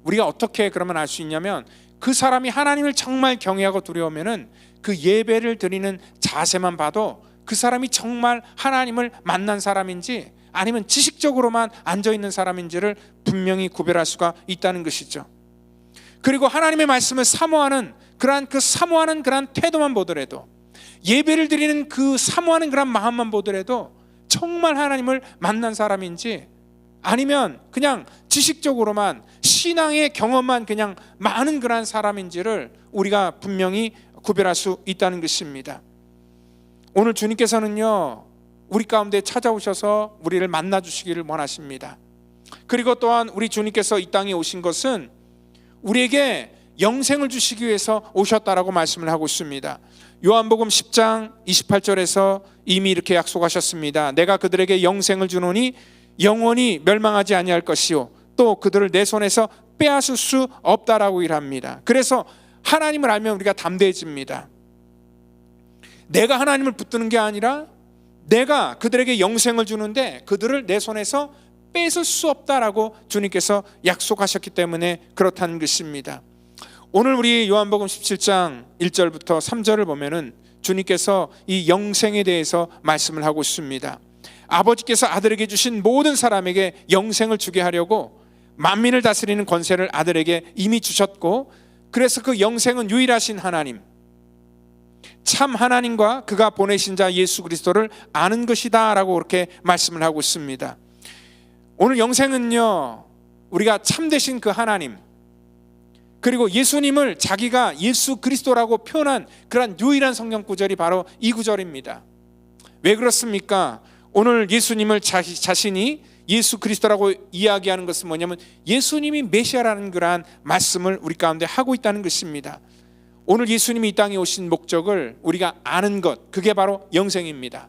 우리가 어떻게 그러면 알 수 있냐면, 그 사람이 하나님을 정말 경외하고 두려우면은 그 예배를 드리는 자세만 봐도 그 사람이 정말 하나님을 만난 사람인지 아니면 지식적으로만 앉아있는 사람인지를 분명히 구별할 수가 있다는 것이죠. 그리고 하나님의 말씀을 사모하는 그러한 태도만 보더라도, 예배를 드리는 그 사모하는 그런 마음만 보더라도 정말 하나님을 만난 사람인지 아니면 그냥 지식적으로만 신앙의 경험만 그냥 많은 그런 사람인지를 우리가 분명히 구별할 수 있다는 것입니다. 오늘 주님께서는요, 우리 가운데 찾아오셔서 우리를 만나 주시기를 원하십니다. 그리고 또한 우리 주님께서 이 땅에 오신 것은 우리에게 영생을 주시기 위해서 오셨다라고 말씀을 하고 있습니다. 요한복음 10장 28절에서 이미 이렇게 약속하셨습니다. 내가 그들에게 영생을 주노니 영원히 멸망하지 아니할 것이요 또 그들을 내 손에서 빼앗을 수 없다라고 일합니다. 그래서 하나님을 알면 우리가 담대해집니다. 내가 하나님을 붙드는 게 아니라 내가 그들에게 영생을 주는데 그들을 내 손에서 뺏을 수 없다라고 주님께서 약속하셨기 때문에 그렇다는 것입니다. 오늘 우리 요한복음 17장 1절부터 3절을 보면은 주님께서 이 영생에 대해서 말씀을 하고 있습니다. 아버지께서 아들에게 주신 모든 사람에게 영생을 주게 하려고 만민을 다스리는 권세를 아들에게 이미 주셨고, 그래서 그 영생은 유일하신 하나님, 참 하나님과 그가 보내신 자 예수 그리스도를 아는 것이다 라고 그렇게 말씀을 하고 있습니다. 오늘 영생은요, 우리가 참되신 그 하나님, 그리고 예수님을 자기가 예수 그리스도라고 표현한 그런 유일한 성경 구절이 바로 이 구절입니다. 왜 그렇습니까? 오늘 예수님을 자신이 예수 그리스도라고 이야기하는 것은 뭐냐면 예수님이 메시아라는 그러한 말씀을 우리 가운데 하고 있다는 것입니다. 오늘 예수님이 이 땅에 오신 목적을 우리가 아는 것, 그게 바로 영생입니다.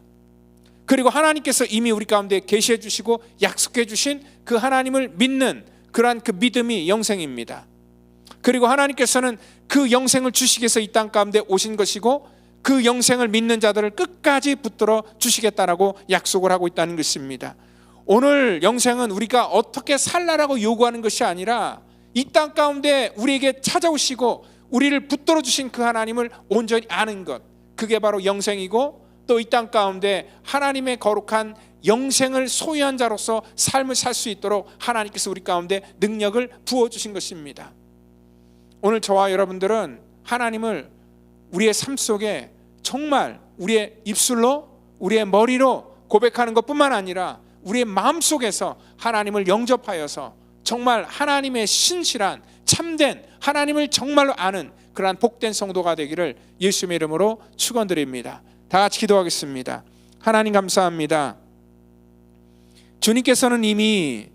그리고 하나님께서 이미 우리 가운데 계시해 주시고 약속해 주신 그 하나님을 믿는 그러한 그 믿음이 영생입니다. 그리고 하나님께서는 그 영생을 주시기 위해서 이 땅 가운데 오신 것이고 그 영생을 믿는 자들을 끝까지 붙들어 주시겠다라고 약속을 하고 있다는 것입니다. 오늘 영생은 우리가 어떻게 살라라고 요구하는 것이 아니라 이 땅 가운데 우리에게 찾아오시고 우리를 붙들어 주신 그 하나님을 온전히 아는 것, 그게 바로 영생이고, 또 이 땅 가운데 하나님의 거룩한 영생을 소유한 자로서 삶을 살 수 있도록 하나님께서 우리 가운데 능력을 부어주신 것입니다. 오늘 저와 여러분들은 하나님을 우리의 삶 속에 정말 우리의 입술로, 우리의 머리로 고백하는 것뿐만 아니라 우리의 마음속에서 하나님을 영접하여서 정말 하나님의 신실한 참된 하나님을 정말로 아는 그러한 복된 성도가 되기를 예수님의 이름으로 축원드립니다. 다 같이 기도하겠습니다. 하나님 감사합니다. 주님께서는 이미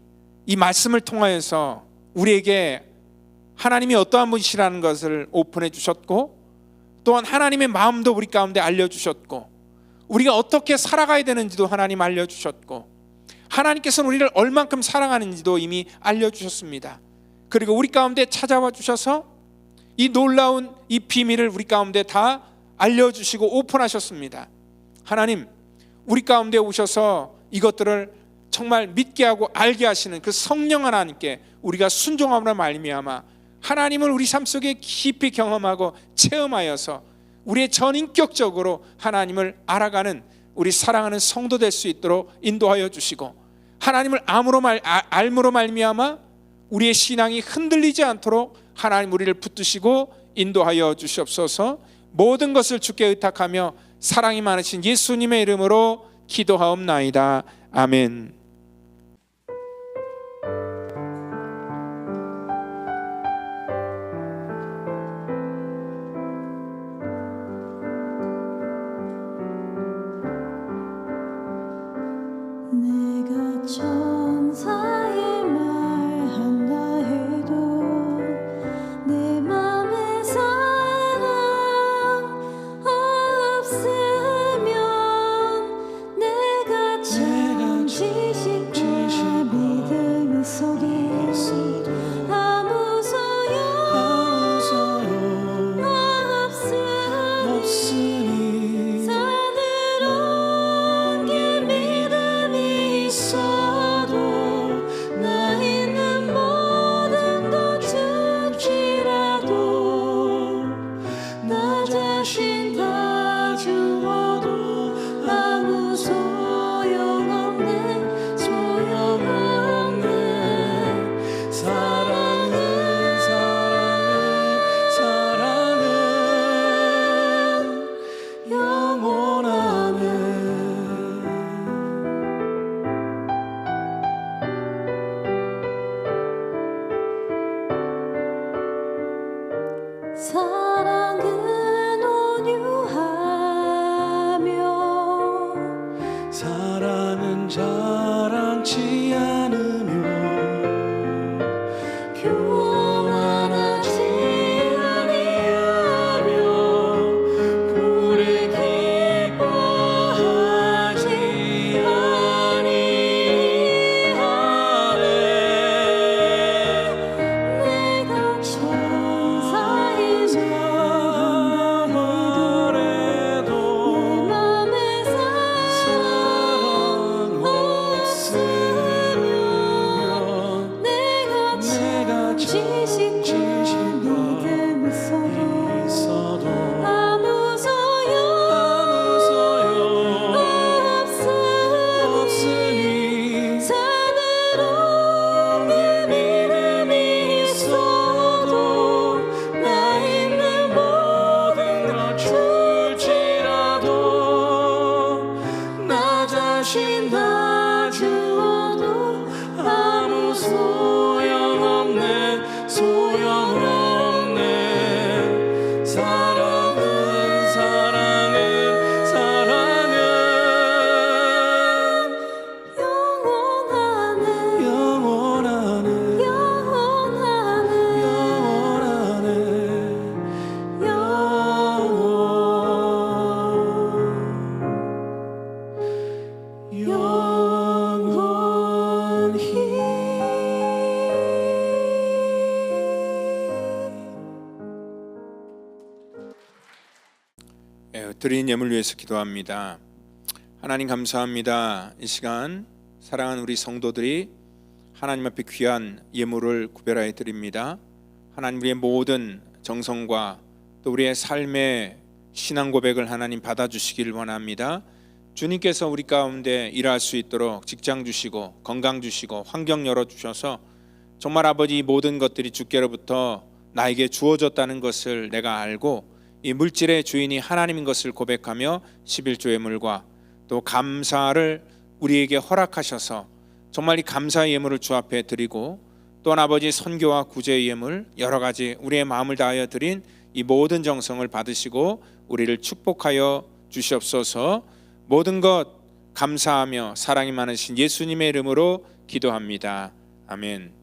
이 말씀을 통하여서 우리에게 하나님이 어떠한 분이시라는 것을 오픈해 주셨고, 또한 하나님의 마음도 우리 가운데 알려주셨고, 우리가 어떻게 살아가야 되는지도 하나님 알려주셨고, 하나님께서는 우리를 얼만큼 사랑하는지도 이미 알려주셨습니다. 그리고 우리 가운데 찾아와 주셔서 이 놀라운 이 비밀을 우리 가운데 다 알려주시고 오픈하셨습니다. 하나님, 우리 가운데 오셔서 이것들을 정말 믿게 하고 알게 하시는 그 성령 하나님께 우리가 순종함으로 말미암아 하나님을 우리 삶 속에 깊이 경험하고 체험하여서 우리의 전인격적으로 하나님을 알아가는 우리 사랑하는 성도 될 수 있도록 인도하여 주시고, 하나님을 알므로 말미암아 우리의 신앙이 흔들리지 않도록 하나님 우리를 붙드시고 인도하여 주시옵소서. 모든 것을 주께 의탁하며 사랑이 많으신 예수님의 이름으로 기도하옵나이다. 아멘. 내가 천사의 말한다 해도 내 맘에 사랑 없으면 내가 참 지식과 믿음 속에 아무 소용 없으니 산으로 길 믿음이 있어도 드린 예물 위해서 기도합니다. 하나님 감사합니다. 이 시간 사랑하는 우리 성도들이 하나님 앞에 귀한 예물을 구별하여 드립니다. 하나님, 우리의 모든 정성과 또 우리의 삶의 신앙 고백을 하나님 받아주시기를 원합니다. 주님께서 우리 가운데 일할 수 있도록 직장 주시고 건강 주시고 환경 열어주셔서 정말 아버지, 이 모든 것들이 주께로부터 나에게 주어졌다는 것을 내가 알고 이 물질의 주인이 하나님인 것을 고백하며 11조 예물과 또 감사를 우리에게 허락하셔서 정말 이 감사의 예물을 주 앞에 드리고, 또한 아버지 선교와 구제의 예물 여러 가지 우리의 마음을 다하여 드린 이 모든 정성을 받으시고 우리를 축복하여 주시옵소서. 모든 것 감사하며 사랑이 많으신 예수님의 이름으로 기도합니다. 아멘.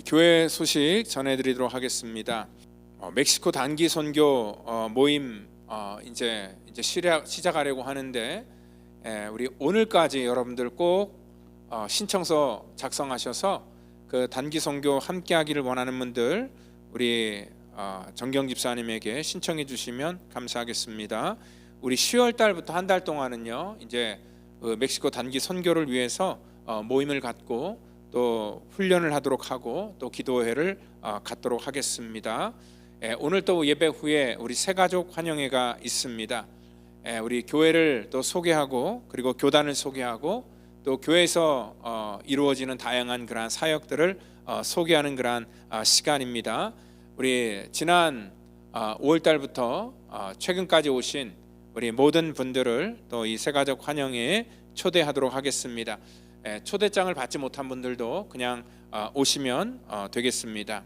교회 소식 전해드리도록 하겠습니다. 멕시코 단기 선교 모임 이제 시작하려고 하는데 우리 오늘까지 여러분들 꼭 신청서 작성하셔서 그 단기 선교 함께하기를 원하는 분들 우리 정경 집사님에게 신청해 주시면 감사하겠습니다. 우리 10월 달부터 한 달 동안은요 이제 멕시코 단기 선교를 위해서 모임을 갖고 또 훈련을 하도록 하고 또 기도회를 갖도록 하겠습니다. 오늘 또 예배 후에 우리 새가족 환영회가 있습니다. 우리 교회를 또 소개하고 그리고 교단을 소개하고 또 교회에서 이루어지는 다양한 그러한 사역들을 소개하는 그러한 시간입니다. 우리 지난 5월 달부터 최근까지 오신 우리 모든 분들을 또 이 새가족 환영회에 초대하도록 하겠습니다. 초대장을 받지 못한 분들도 그냥 오시면 되겠습니다.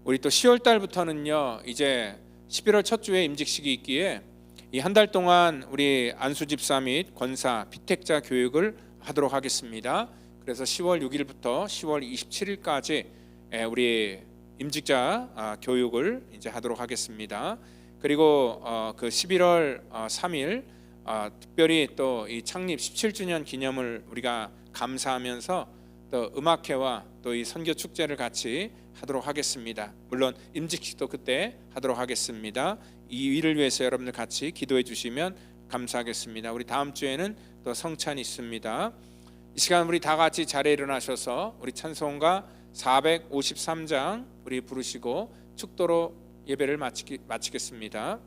우리 또 10월 달부터는요 이제 11월 첫 주에 임직식이 있기에 이 한 달 동안 우리 안수 집사 및 권사 피택자 교육을 하도록 하겠습니다. 그래서 10월 6일부터 10월 27일까지 우리 임직자 교육을 이제 하도록 하겠습니다. 그리고 그 11월 3일 특별히 또 이 창립 17주년 기념을 우리가 감사하면서 또 음악회와 또 이 선교 축제를 같이 하도록 하겠습니다. 물론 임직식도 그때 하도록 하겠습니다. 이 일을 위해서 여러분들 같이 기도해 주시면 감사하겠습니다. 우리 다음 주에는 또 성찬이 있습니다. 이 시간 우리 다 같이 자리에 일어나셔서 우리 찬송가 453장 우리 부르시고 축도로 예배를 마치겠습니다.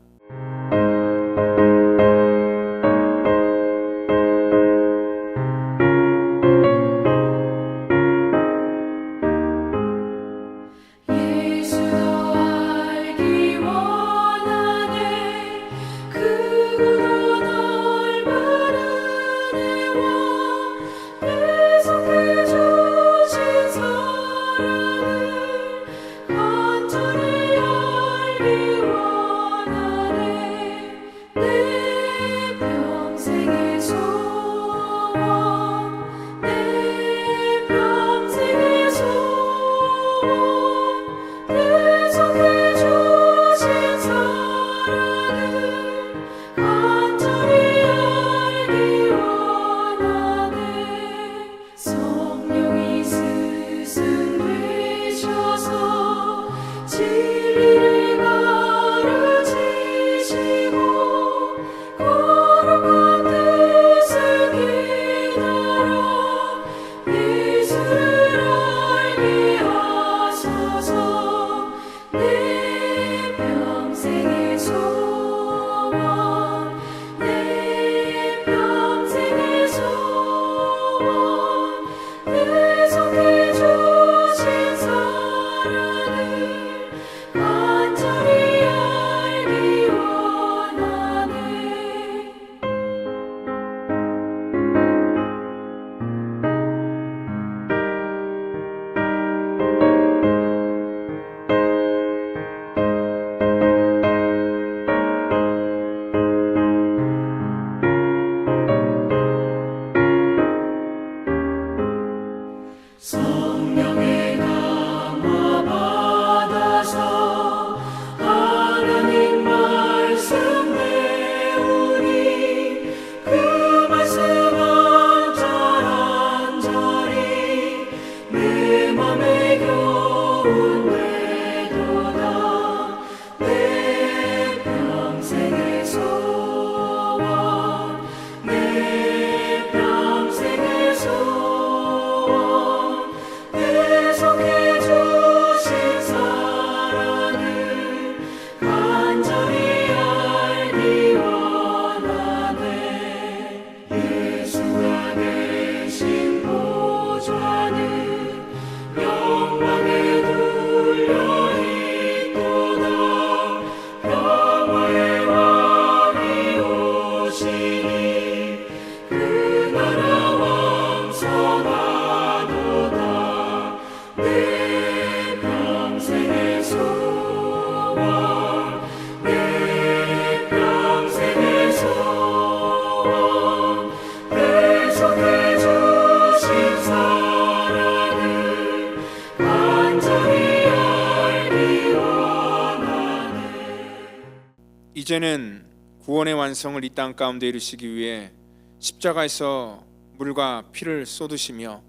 이제는 구원의 완성을 이 땅 가운데 이루시기 위해 십자가에서 물과 피를 쏟으시며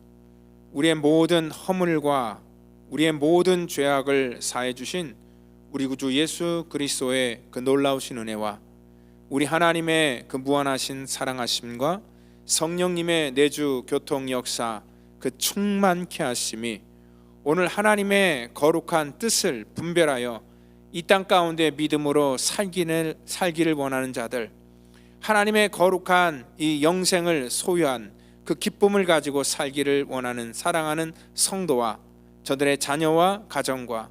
우리의 모든 허물과 우리의 모든 죄악을 사해 주신 우리 구주 예수 그리스도의 그 놀라우신 은혜와 우리 하나님의 그 무한하신 사랑하심과 성령님의 내주 교통 역사 그 충만케 하심이 오늘 하나님의 거룩한 뜻을 분별하여 이 땅 가운데 믿음으로 살기를 원하는 자들, 하나님의 거룩한 이 영생을 소유한 그 기쁨을 가지고 살기를 원하는 사랑하는 성도와 저들의 자녀와 가정과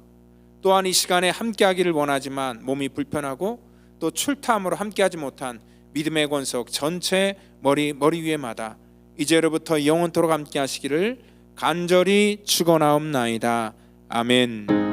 또한 이 시간에 함께하기를 원하지만 몸이 불편하고 또 출타함으로 함께하지 못한 믿음의 권속 전체 머리 위에마다 이제로부터 영원토록 함께하시기를 간절히 축원하옵나이다. 아멘.